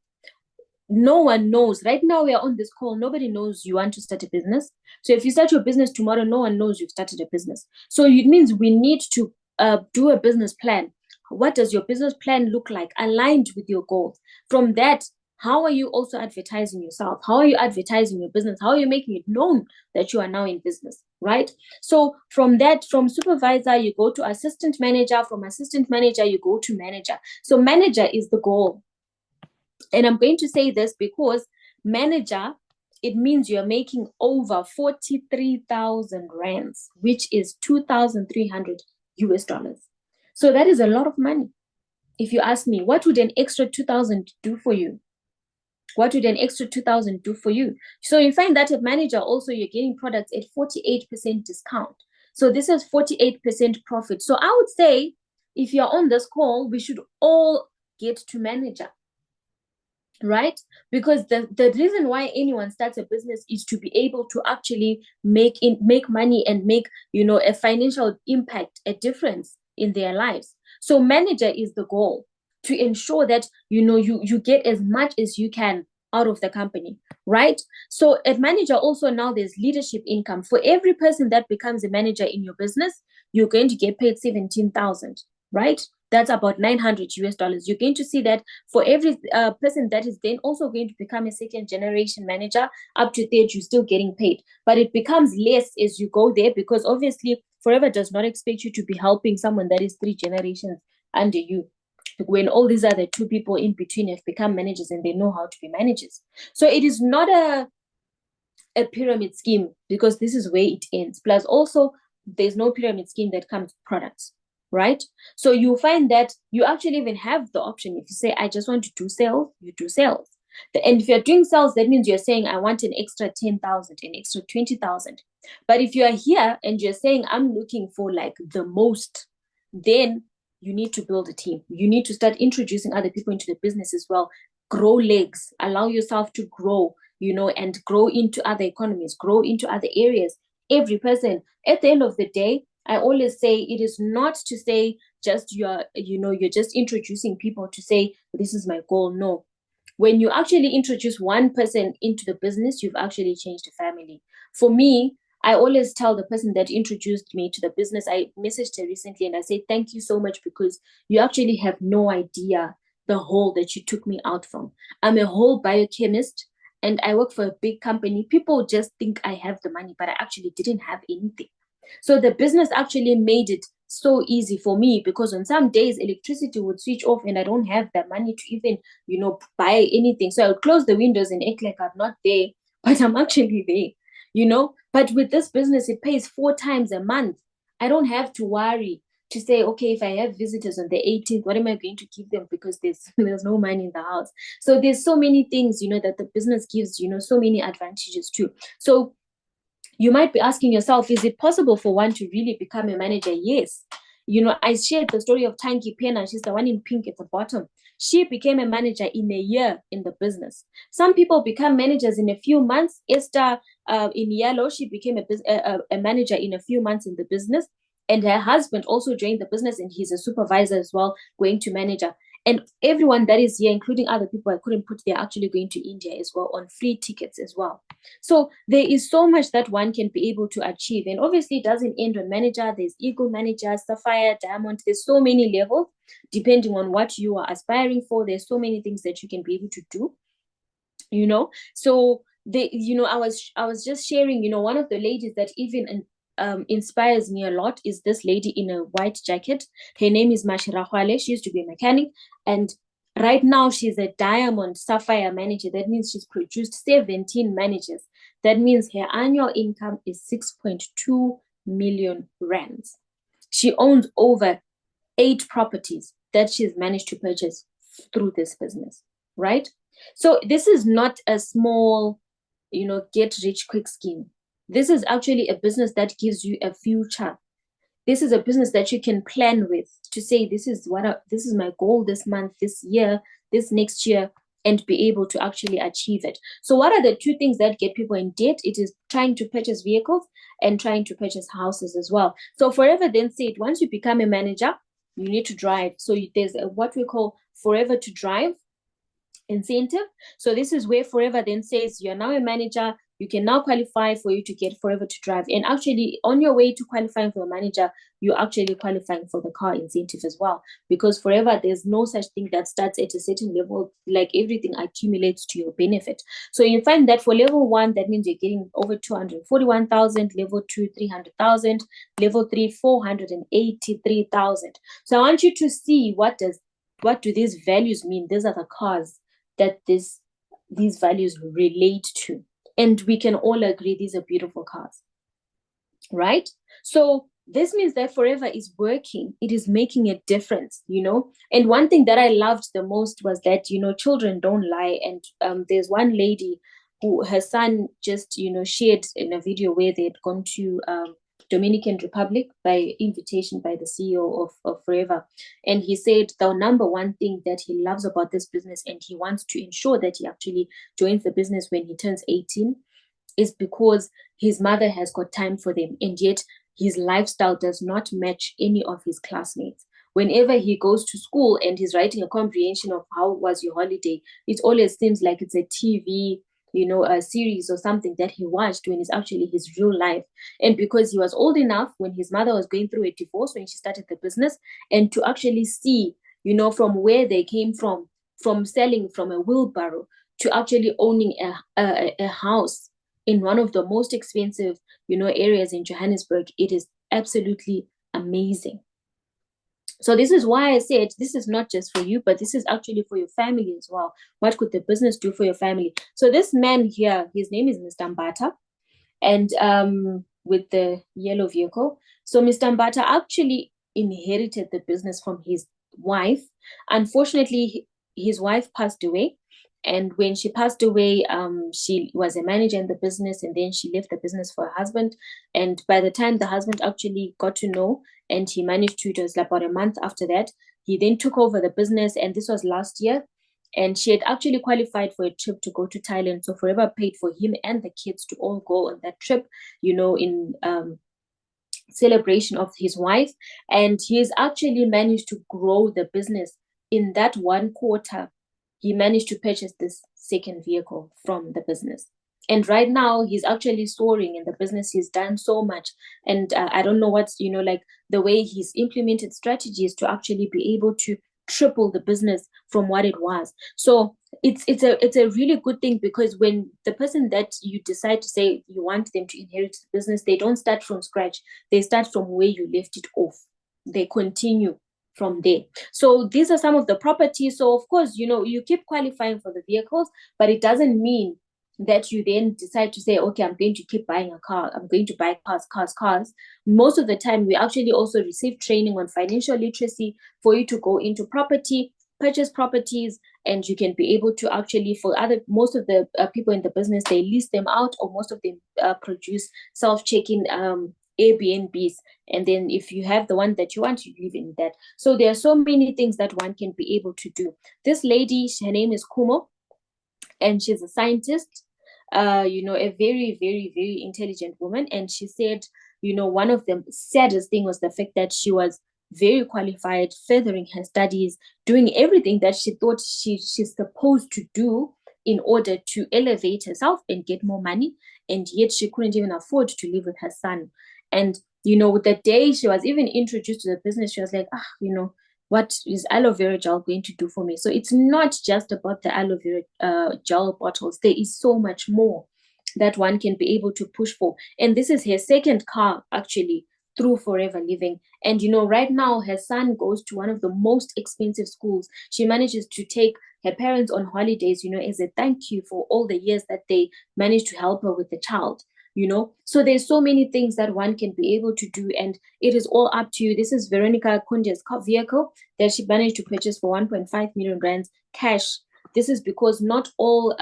no one knows. Right now, we are on this call. Nobody knows you want to start a business. So if you start your business tomorrow, no one knows you've started a business. So it means we need to do a business plan. What does your business plan look like, aligned with your goals? From that, how are you also advertising yourself? How are you advertising your business? How are you making it known that you are now in business, right? So from supervisor, you go to assistant manager. From assistant manager, you go to manager. So manager is the goal. And I'm going to say this because manager, it means you're making over 43,000 rands, which is 2,300 US dollars. So that is a lot of money. If you ask me, what would an extra 2,000 do for you? What would an extra 2,000 do for you? So you find that a manager also, you're getting products at 48% discount. So this is 48% profit. So I would say if you're on this call, we should all get to manager, right? Because the reason why anyone starts a business is to be able to actually make money and make, a financial impact, a difference in their lives. So manager is the goal, to ensure that you get as much as you can out of the company, right? So at manager also, now there's leadership income. For every person that becomes a manager in your business, you're going to get paid 17,000, right? That's about 900 US dollars. You're going to see that for every person that is then also going to become a second generation manager, up to third, you're still getting paid. But it becomes less as you go there, because obviously Forever does not expect you to be helping someone that is 3 generations under you, when all these other 2 people in between have become managers and they know how to be managers. So it is not a pyramid scheme, because this is where it ends. Plus also, there's no pyramid scheme that comes with products, right? So you find that you actually even have the option. If you say, I just want to do sales, you do sales. And if you're doing sales, that means you're saying, I want an extra 10,000, an extra 20,000. But if you are here and you're saying, I'm looking for like the most, then you need to build a team. You need to start introducing other people into the business as well. Grow legs, allow yourself to grow, and grow into other economies, grow into other areas. Every person, at the end of the day, I always say, it is not to say just you're just introducing people to say, this is my goal. No. When you actually introduce one person into the business, you've actually changed the family. For me, I always tell the person that introduced me to the business, I messaged her recently and I said, thank you so much, because you actually have no idea the hole that you took me out from. I'm a whole biochemist and I work for a big company. People just think I have the money, but I actually didn't have anything. So the business actually made it so easy for me, because on some days electricity would switch off and I don't have the money to even, buy anything. So I would close the windows and act like I'm not there, but I'm actually there. But with this business, it pays 4 times a month. I don't have to worry to say, okay, if I have visitors on the 18th, what am I going to give them? Because there's no money in the house. So there's so many things, that the business gives, so many advantages too. So you might be asking yourself, is it possible for one to really become a manager? Yes. I shared the story of Tanki Pena. She's the one in pink at the bottom. She became a manager in a year in the business. Some people become managers in a few months. Esther in yellow, she became a manager in a few months in the business. And her husband also joined the business, and he's a supervisor as well, going to manager. And everyone that is here, including other people I couldn't put, they're actually going to India as well on free tickets as well. So there is so much that one can be able to achieve. And obviously it doesn't end on manager. There's eagle manager, sapphire, diamond. There's so many levels depending on what you are aspiring for. There's so many things that you can be able to do, So I was just sharing, one of the ladies that even inspires me a lot is this lady in a white jacket. Her name is Mashira Hwale. She used to be a mechanic, and right now she's a diamond sapphire manager. That means she's produced 17 managers. That means her annual income is 6.2 million rands. She owns over 8 properties that she's managed to purchase through this business, right? So this is not a small, get rich quick scheme. This is actually a business that gives you a future. This is a business that you can plan with, to say, this is my goal this month, this year, this next year, and be able to actually achieve it. So what are the 2 things that get people in debt? It is trying to purchase vehicles and trying to purchase houses as well. So Forever then said, once you become a manager, you need to drive. So there's what we call Forever to Drive incentive. So this is where Forever then says, you're now a manager, You can now qualify for you to get Forever to Drive. And actually, on your way to qualifying for a manager, you're actually qualifying for the car incentive as well. Because Forever, there's no such thing that starts at a certain level, like everything accumulates to your benefit. So you find that for level 1, that means you're getting over 241,000, level 2, 300,000, level 3, 483,000. So I want you to see what do these values mean. These are the cars that these values relate to. And we can all agree these are beautiful cars, right? So this means that Forever is working. It is making a difference, And one thing that I loved the most was that, children don't lie. And there's one lady who her son just, shared in a video where they'd gone to Dominican Republic by invitation by the CEO of Forever. And he said the number one thing that he loves about this business, and he wants to ensure that he actually joins the business when he turns 18, is because his mother has got time for them. And yet his lifestyle does not match any of his classmates. Whenever he goes to school and he's writing a comprehension of how was your holiday, it always seems like it's a TV, a series or something that he watched when it's actually his real life. And because he was old enough when his mother was going through a divorce when she started the business, and to actually see, from where they came from selling from a wheelbarrow to actually owning a house in one of the most expensive, areas in Johannesburg, it is absolutely amazing. So this is why I said this is not just for you, but this is actually for your family as well. What could the business do for your family? So this man here, his name is Mr. Mbata, and with the yellow vehicle. So Mr. Mbata actually inherited the business from his wife. Unfortunately, his wife passed away. And when she passed away, she was a manager in the business, and then she left the business for her husband. And by the time the husband actually got to know, and he managed to, it was about a month after that, he then took over the business, and this was last year. And she had actually qualified for a trip to go to Thailand. So Forever paid for him and the kids to all go on that trip, in celebration of his wife. And he's actually managed to grow the business. In that one quarter, he managed to purchase this second vehicle from the business. And right now, he's actually soaring in the business. He's done so much. And I don't know what's, like the way he's implemented strategies to actually be able to triple the business from what it was. So it's a really good thing, because when the person that you decide to say you want them to inherit the business, they don't start from scratch. They start from where you left it off. They continue from there. So these are some of the properties. So of course, you keep qualifying for the vehicles, but it doesn't mean that you then decide to say, okay, I'm going to keep buying a car. I'm going to buy cars. Most of the time, we actually also receive training on financial literacy for you to go into property, purchase properties, and you can be able to actually, most of the people in the business, they lease them out, or most of them produce self-checking Airbnbs. And then if you have the one that you want, you live in that. So there are so many things that one can be able to do. This lady, her name is Kumo, and she's a scientist, a very, very, very intelligent woman. And she said, one of the saddest thing was the fact that she was very qualified, furthering her studies, doing everything that she thought she's supposed to do in order to elevate herself and get more money. And yet she couldn't even afford to live with her son. And, the day she was even introduced to the business, she was like, what is aloe vera gel going to do for me? So it's not just about the aloe vera gel bottles. There is so much more that one can be able to push for. And this is her second car, actually, through Forever Living. And, right now, her son goes to one of the most expensive schools. She manages to take her parents on holidays, as a thank you for all the years that they managed to help her with the child. So there's so many things that one can be able to do, and it is all up to you. This is Veronica Kunde's vehicle that she managed to purchase for 1.5 million rands cash. This is because not all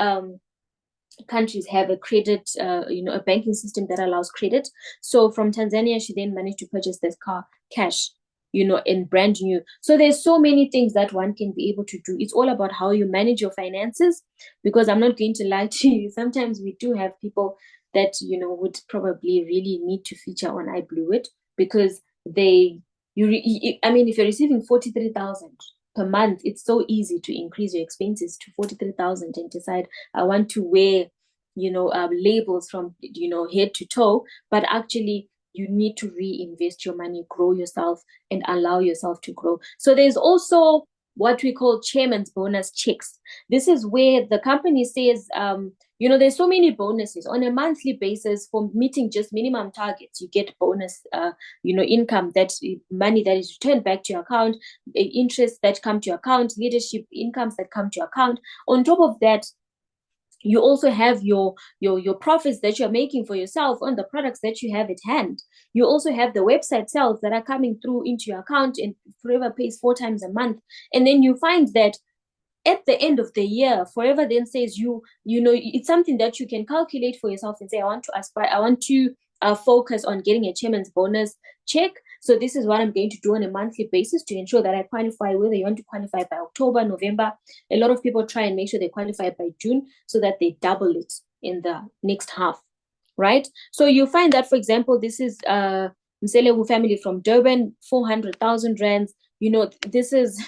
countries have a credit, a banking system that allows credit. So from Tanzania, she then managed to purchase this car cash, in brand new. So there's so many things that one can be able to do. It's all about how you manage your finances, because I'm not going to lie to you. Sometimes we do have people that, would probably really need to feature on I Blew It, because if you're receiving 43,000 per month, it's so easy to increase your expenses to 43,000 and decide, I want to wear labels from, head to toe, but actually you need to reinvest your money, grow yourself, and allow yourself to grow. So there's also what we call chairman's bonus checks. This is where the company says, there's so many bonuses on a monthly basis for meeting just minimum targets. You get bonus, income, that money that is returned back to your account, interest that come to your account, leadership incomes that come to your account. On top of that, you also have your profits that you're making for yourself on the products that you have at hand. You also have the website sales that are coming through into your account, and Forever pays 4 times a month. And then you find that at the end of the year, Forever then says it's something that you can calculate for yourself and say, I want to focus on getting a chairman's bonus check. So this is what I'm going to do on a monthly basis to ensure that I qualify, whether you want to qualify by October, November. A lot of people try and make sure they qualify by June so that they double it in the next half, right? So you find that, for example, this is Mselewu family from Durban, 400,000 rands. This is,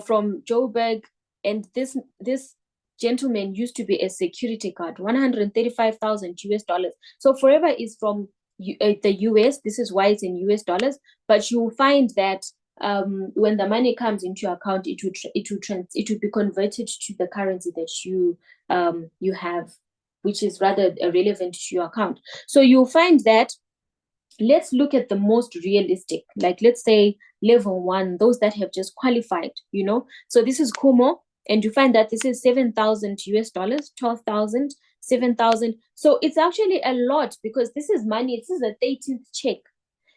from Joburg. And this gentleman used to be a security guard, 135,000 US dollars. So Forever is from the US. This is why it's in US dollars. But you will find that when the money comes into your account, it would be converted to the currency that you have, which is rather relevant to your account. So you'll find that, let's look at the most realistic, like let's say level 1, those that have just qualified. So this is Kumo, and you find that this is 7,000 US dollars, 12,000, 7,000. So it's actually a lot, because this is money. This is a 13th check,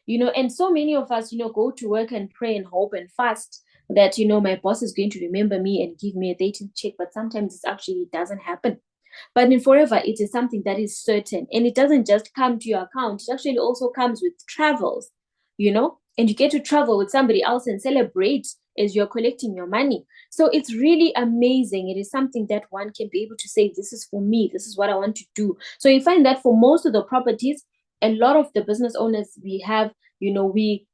and so many of us, go to work and pray and hope and fast that, my boss is going to remember me and give me a 13th check. But sometimes it doesn't happen. But in Forever, it is something that is certain, and it doesn't just come to your account. It actually also comes with travels, and you get to travel with somebody else and celebrate as you're collecting your money. So it's really amazing. It is something that one can be able to say, this is for me, this is what I want to do. So you find that for most of the properties, a lot of the business owners we have, we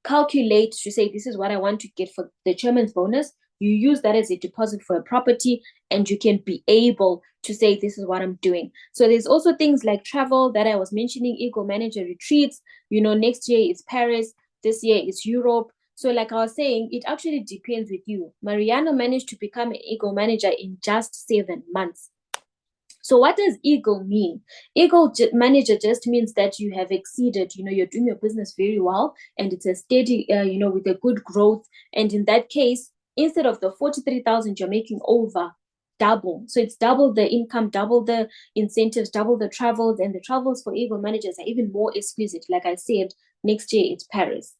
calculate to say, this is what I want to get for the chairman's bonus. You use that as a deposit for a property, and you can be able to say, this is what I'm doing. So there's also things like travel that I was mentioning, Eagle Manager retreats. Next year it's Paris, this year it's Europe. So like I was saying, it actually depends with you. Mariana managed to become an Eagle Manager in just 7 months. So what does Eagle mean? Eagle Manager just means that you have exceeded, you're doing your business very well, and it's a steady, with a good growth. And in that case, instead of the 43,000, you're making over double. So it's double the income, double the incentives, double the travels. And the travels for Eagle Managers are even more exquisite. Like I said, next year it's Paris,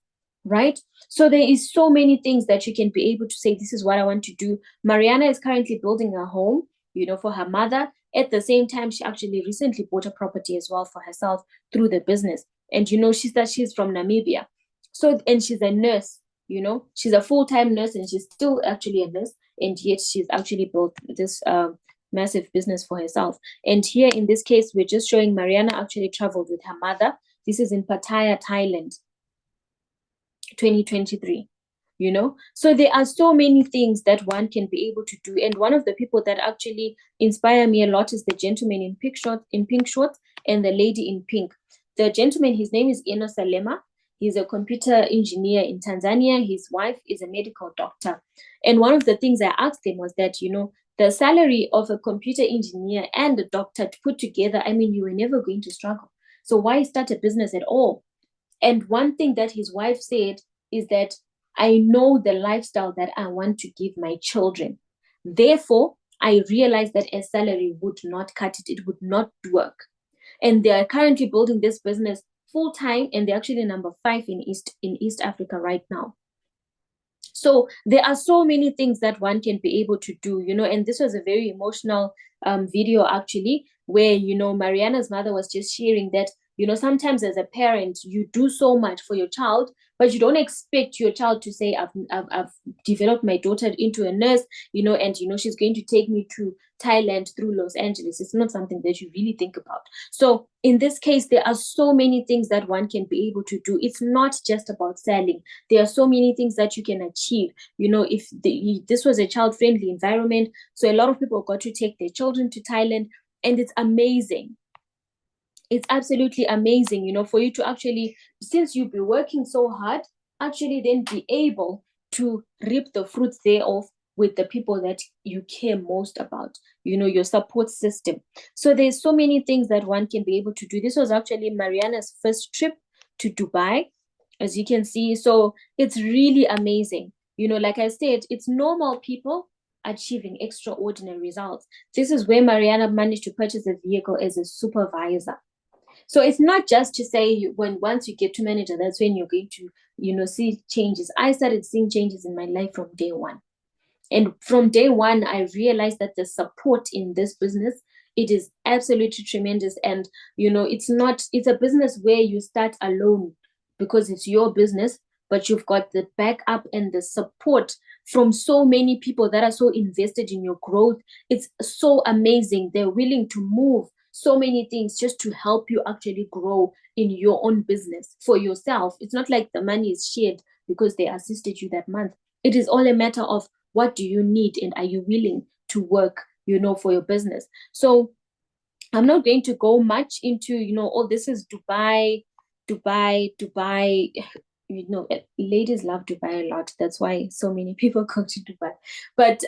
right? So there is so many things that you can be able to say, this is what I want to do. Mariana is currently building a home, for her mother. At the same time, she actually recently bought a property as well for herself through the business. And, she said she's from Namibia. So, and she's a nurse, she's a full-time nurse, and she's still actually a nurse. And yet she's actually built this massive business for herself. And here in this case, we're just showing Mariana actually traveled with her mother. This is in Pattaya, Thailand, 2023. So there are so many things that one can be able to do. And one of the people that actually inspire me a lot is the gentleman in pink shorts and the lady in pink. The gentleman, his name is Eno Salema. He's a computer engineer in Tanzania. His wife is a medical doctor. And one of the things I asked him was that, the salary of a computer engineer and a doctor put together, you were never going to struggle. So why start a business at all? And one thing that his wife said is that, I know the lifestyle that I want to give my children. Therefore, I realized that a salary would not cut it. It would not work. And they are currently building this business full time, and they're actually number 5 in East Africa right now. So there are so many things that one can be able to do, and this was a very emotional video actually, where, Mariana's mother was just sharing that, sometimes as a parent, you do so much for your child, but you don't expect your child to say, I've developed my daughter into a nurse, and, she's going to take me to Thailand through Los Angeles. It's not something that you really think about. So in this case, there are so many things that one can be able to do. It's not just about selling. There are so many things that you can achieve. If this was a child-friendly environment, so a lot of people got to take their children to Thailand. And it's amazing. It's absolutely amazing, for you to actually, since you've been working so hard, actually then be able to reap the fruits thereof with the people that you care most about, your support system. So there's so many things that one can be able to do. This was actually Mariana's first trip to Dubai, as you can see. So it's really amazing. Like I said, it's normal people achieving extraordinary results. This is where Mariana managed to purchase a vehicle as a supervisor. So it's not just to say when once you get to manager, that's when you're going to, see changes. I started seeing changes in my life from day one. And from day one, I realized that the support in this business, it is absolutely tremendous. And, it's a business where you start alone because it's your business, but you've got the backup and the support from so many people that are so invested in your growth. It's so amazing. They're willing to move so many things just to help you actually grow in your own business for yourself. It's not like the money is shared because they assisted you that month. It is all a matter of what do you need and are you willing to work, for your business. So I'm not going to go much into, all this is Dubai. Ladies love Dubai a lot. That's why so many people go to Dubai. But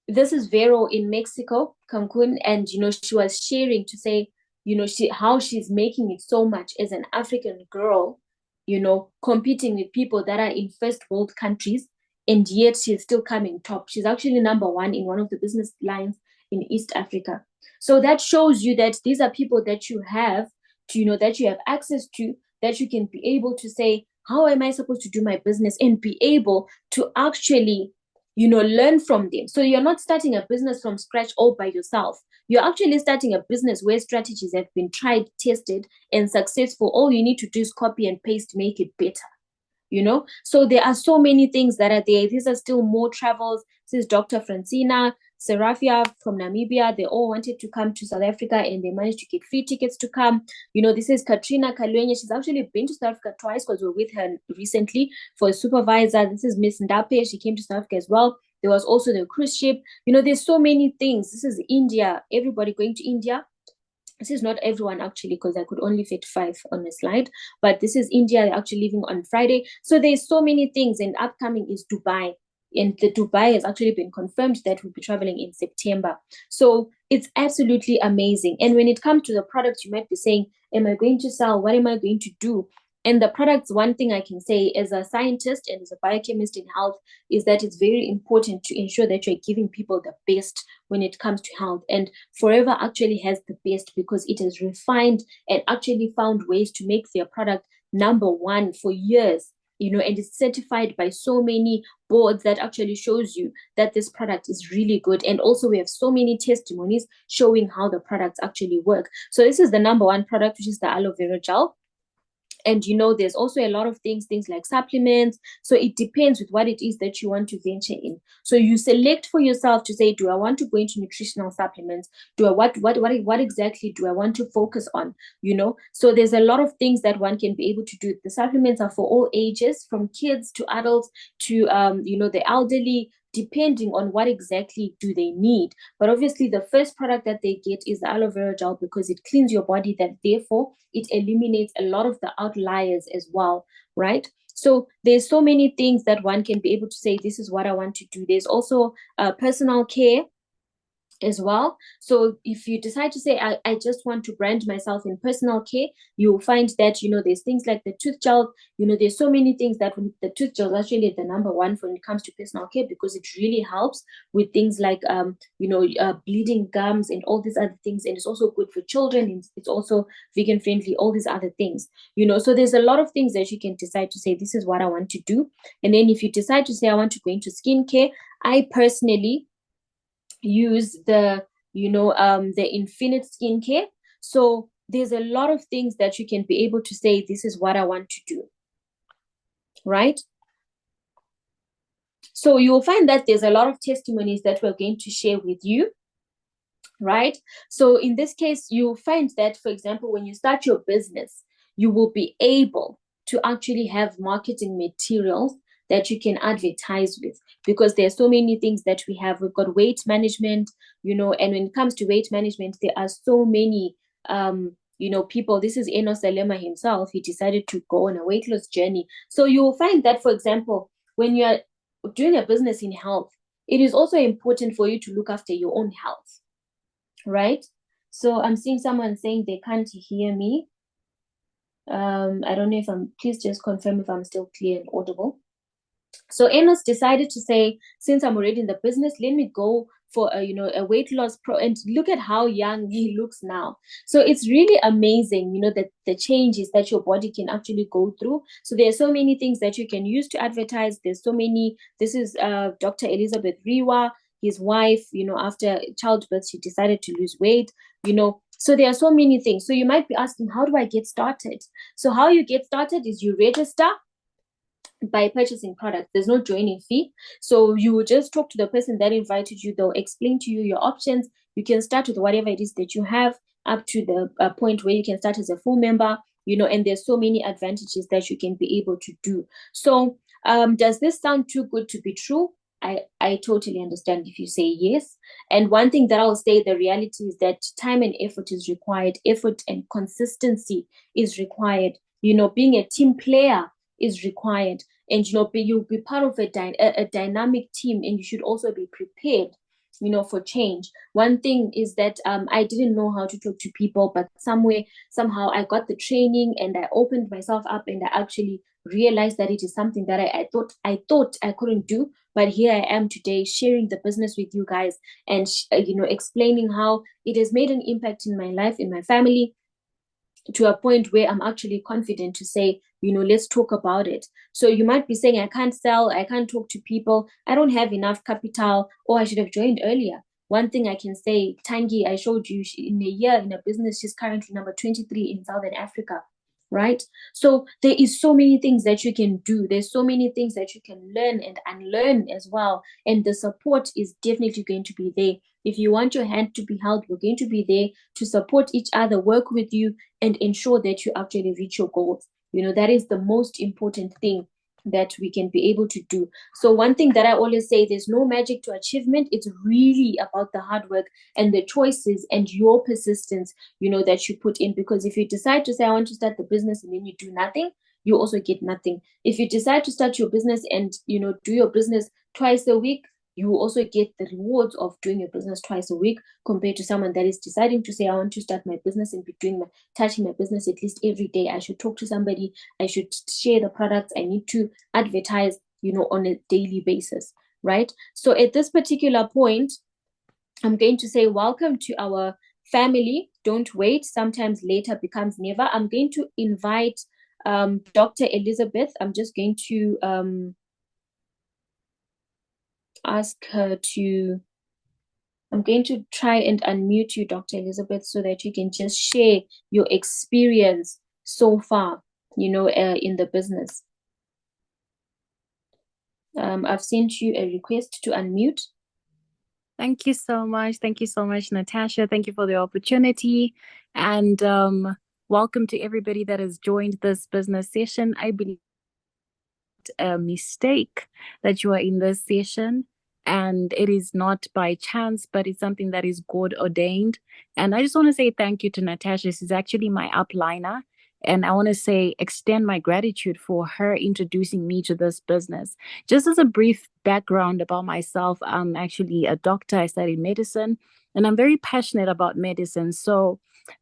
this is Vero in Mexico, Cancun, and she was sharing to say, how she's making it so much as an African girl, competing with people that are in first world countries, and yet she's still coming top. She's actually number one in one of the business lines in East Africa. So that shows you that these are people that you have that you have access to, that you can be able to say, how am I supposed to do my business, and be able to actually learn from them. So you're not starting a business from scratch all by yourself. You're actually starting a business where strategies have been tried, tested, and successful. All you need to do is copy and paste, make it better. So there are so many things that are there. These are still more travels. This is Dr. Francina Serafia from Namibia. They all wanted to come to South Africa and they managed to get free tickets to come. This is Katrina Kalwenye. She's actually been to South Africa twice because we're with her recently for a supervisor. This is Miss Ndape. She came to South Africa as well. There was also the cruise ship. There's so many things. This is India. Everybody going to India. This is not everyone actually, because I could only fit 5 on a slide, but this is India. They're actually leaving on Friday. So there's so many things, and upcoming is Dubai. And the Dubai has actually been confirmed that we'll be traveling in September. So it's absolutely amazing. And when it comes to the products, you might be saying, am I going to sell? What am I going to do? And the products, one thing I can say as a scientist and as a biochemist in health is that it's very important to ensure that you're giving people the best when it comes to health. And Forever actually has the best because it has refined and actually found ways to make their product number one for years. And it's certified by so many boards that actually shows you that this product is really good. And also we have so many testimonies showing how the products actually work. So this is the number one product, which is the aloe vera gel. And there's also a lot of things like supplements. So it depends with what it is that you want to venture in. So you select for yourself to say, do I want to go into nutritional supplements? Do I what exactly do I want to focus on? So there's a lot of things that one can be able to do. The supplements are for all ages, from kids to adults to the elderly, depending on what exactly do they need. But obviously the first product that they get is the aloe vera gel because it cleans your body, that therefore it eliminates a lot of the outliers as well, right? So there's so many things that one can be able to say, this is what I want to do. There's also personal care as well. So if you decide to say, I just want to brand myself in personal care, you'll find that, there's things like the tooth gel, there's so many things that the tooth gel is actually the number one when it comes to personal care because it really helps with things like, bleeding gums and all these other things. And it's also good for children. And it's also vegan friendly, all these other things, so there's a lot of things that you can decide to say, this is what I want to do. And then if you decide to say, I want to go into skincare, I personally use the Infinite skincare. So there's a lot of things that you can be able to say, this is what I want to do, right? So you'll find that there's a lot of testimonies that we're going to share with you, right? So in this case, you'll find that, for example, when you start your business, you will be able to actually have marketing materials that you can advertise with, because there are so many things that we have. We've got weight management, and when it comes to weight management, there are so many people. This is Enos Alema himself. He decided to go on a weight loss journey. So you will find that, for example, when you are doing a business in health, it is also important for you to look after your own health, right? So I'm seeing someone saying they can't hear me. I don't know if please just confirm if I'm still clear and audible. So Enos decided to say, since I'm already in the business, let me go for a weight loss and look at how young he looks now. So it's really amazing, that the changes that your body can actually go through. So there are so many things that you can use to advertise. There's so many. This is Dr. Elizabeth Riwa, his wife. After childbirth, she decided to lose weight. So there are so many things. So you might be asking, how do I get started? So how you get started is you register by purchasing products. There's no joining fee. So you will just talk to the person that invited you. They'll explain to you your options. You can start with whatever it is that you have, up to the point where you can start as a full member, and there's so many advantages that you can be able to do. So does this sound too good to be true? I totally understand if you say yes. And one thing that I'll say, the reality is that time and effort is required. Effort and consistency is required. Being a team player is required. And you'll be part of a dynamic team, and you should also be prepared for change. One thing is that I didn't know how to talk to people, but somehow I got the training, and I opened myself up, and I actually realized that it is something that I thought I couldn't do. But here I am today, sharing the business with you guys, and explaining how it has made an impact in my life, in my family, to a point where I'm actually confident to say, let's talk about it. So you might be saying, I can't sell, I can't talk to people, I don't have enough capital, or I should have joined earlier. One thing I can say, Tangi, I showed you, in a year in a business, she's currently number 23 in Southern Africa, right? So there is so many things that you can do. There's so many things that you can learn and unlearn as well. And the support is definitely going to be there. If you want your hand to be held, we're going to be there to support each other, work with you, and ensure that you actually reach your goals. That is the most important thing that we can be able to do. So one thing that I always say, there's no magic to achievement. It's really about the hard work and the choices and your persistence, that you put in. Because if you decide to say, I want to start the business, and then you do nothing, you also get nothing. If you decide to start your business and, do your business twice a week, you will also get the rewards of doing your business twice a week, compared to someone that is deciding to say, I want to start my business and be touching my business at least every day. I should talk to somebody. I should share the products. I need to advertise, on a daily basis, right? So at this particular point, I'm going to say, welcome to our family. Don't wait. Sometimes later becomes never. I'm going to invite Dr. Elizabeth. I'm just going to ask her to, I'm going to try and unmute you, Dr. Elizabeth, so that you can just share your experience so far, in the business. I've sent you a request to unmute. Thank you so much. Thank you so much, Natasha. Thank you for the opportunity. And welcome to everybody that has joined this business session. I believe a mistake that you are in this session, and it is not by chance, but it's something that is God ordained. And I just want to say thank you to Natasha. This is actually my upliner. And I want to say, extend my gratitude for her introducing me to this business. Just as a brief background about myself, I'm actually a doctor. I studied medicine, and I'm very passionate about medicine.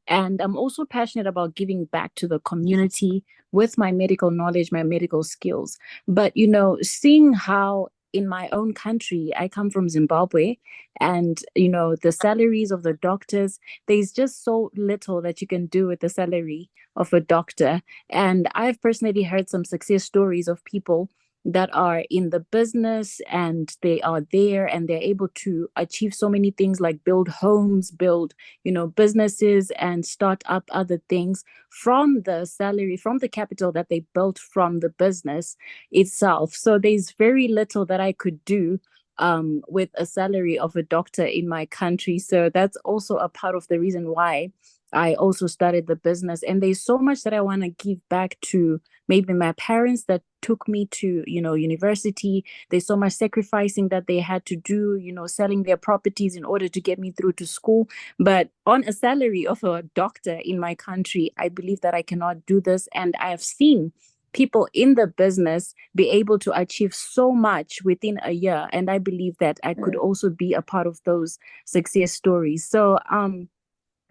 And I'm also passionate about giving back to the community with my medical knowledge, my medical skills. But, seeing how in my own country, I come from Zimbabwe, and, the salaries of the doctors, there's just so little that you can do with the salary of a doctor. And I've personally heard some success stories of people that are in the business, and they are there and they're able to achieve so many things, like build homes, build, businesses, and start up other things from the salary, from the capital that they built from the business itself. So there's very little that I could do with a salary of a doctor in my country. So that's also a part of the reason why I also started the business. And there's so much that I want to give back to maybe my parents that took me to, university. There's so much sacrificing that they had to do, selling their properties in order to get me through to school. But on a salary of a doctor in my country, I believe that I cannot do this. And I have seen people in the business be able to achieve so much within a year. And I believe that I could also be a part of those success stories. So,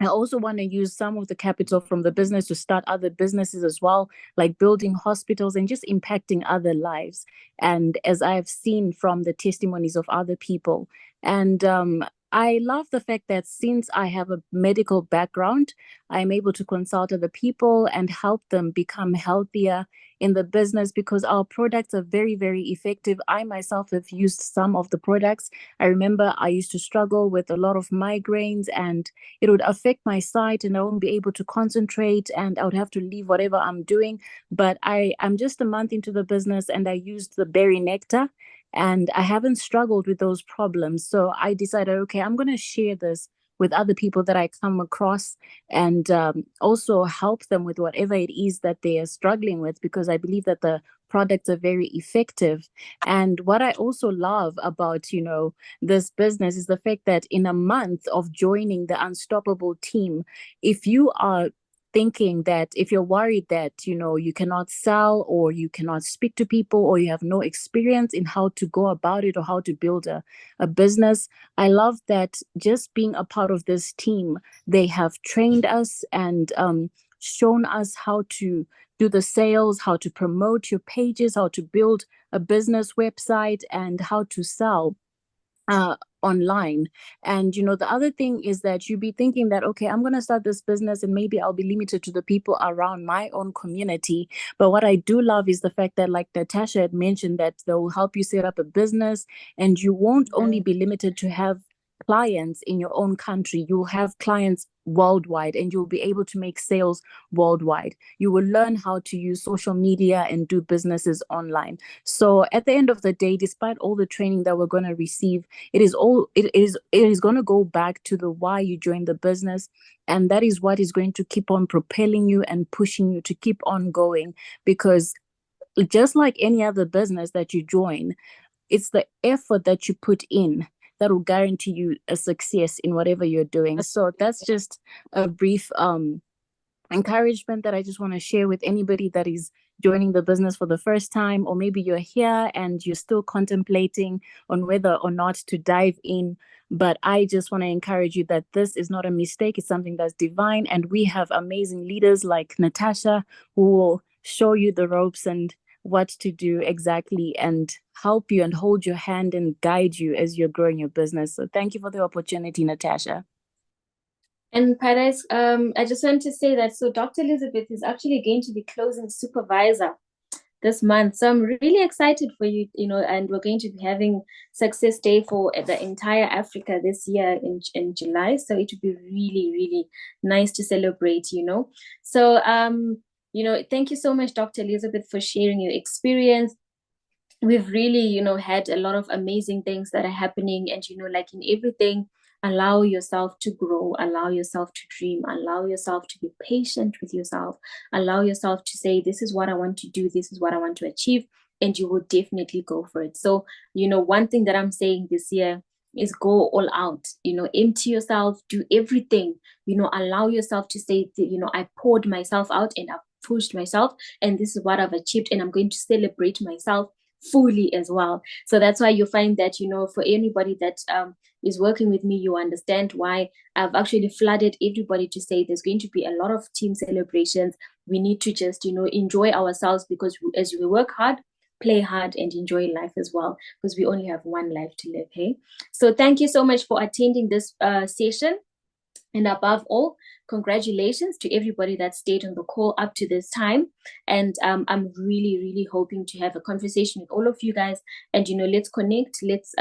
I also want to use some of the capital from the business to start other businesses as well, like building hospitals and just impacting other lives. And as I've seen from the testimonies of other people, and I love the fact that since I have a medical background, I'm able to consult other people and help them become healthier in the business because our products are very, very effective. I myself have used some of the products. I remember I used to struggle with a lot of migraines, and it would affect my sight and I won't be able to concentrate and I would have to leave whatever I'm doing. But I'm just a month into the business and I used the berry nectar and I haven't struggled with those problems. So I decided, okay, I'm going to share this with other people that I come across and also help them with whatever it is that they are struggling with because I believe that the products are very effective. And what I also love about, this business is the fact that in a month of joining the Unstoppable team, if you are thinking that if you're worried that you cannot sell or you cannot speak to people or you have no experience in how to go about it or how to build a business, I love that just being a part of this team, they have trained us and shown us how to do the sales, how to promote your pages, how to build a business website, and how to sell online. And the other thing is that you be thinking that, okay, I'm going to start this business and maybe I'll be limited to the people around my own community. But what I do love is the fact that, like Natasha had mentioned, that they will help you set up a business and you won't only be limited to have clients in your own country. You'll have clients worldwide and you'll be able to make sales worldwide. You will learn how to use social media and do businesses online. So at the end of the day, despite all the training that we're going to receive, it is going to go back to the why you joined the business, and that is what is going to keep on propelling you and pushing you to keep on going, because just like any other business that you join, it's the effort that you put in that will guarantee you a success in whatever you're doing. So that's just a brief encouragement that I just want to share with anybody that is joining the business for the first time, or maybe you're here and you're still contemplating on whether or not to dive in. But I just want to encourage you that this is not a mistake. It's something that's divine. And we have amazing leaders like Natasha who will show you the ropes and what to do exactly and help you and hold your hand and guide you as you're growing your business. So thank you for the opportunity, Natasha. And Paradise, I just want to say that so Dr. Elizabeth is actually going to be closing supervisor this month. So I'm really excited for you, and we're going to be having Success Day for the entire Africa this year in July. So it would be really, really nice to celebrate. So, thank you so much, Dr. Elizabeth, for sharing your experience. We've really, had a lot of amazing things that are happening. And, like in everything, allow yourself to grow, allow yourself to dream, allow yourself to be patient with yourself, allow yourself to say, this is what I want to do, this is what I want to achieve, and you will definitely go for it. So, one thing that I'm saying this year is go all out, empty yourself, do everything, allow yourself to say, I poured myself out and I've pushed myself, and this is what I've achieved, and I'm going to celebrate myself fully as well. So that's why you find that, for anybody that is working with me, you understand why I've actually flooded everybody to say there's going to be a lot of team celebrations. We need to just, enjoy ourselves, because as we work hard, play hard, and enjoy life as well, because we only have one life to live. Hey, so thank you so much for attending this session. And above all, congratulations to everybody that stayed on the call up to this time. And I'm really, really hoping to have a conversation with all of you guys. And, let's connect. Let's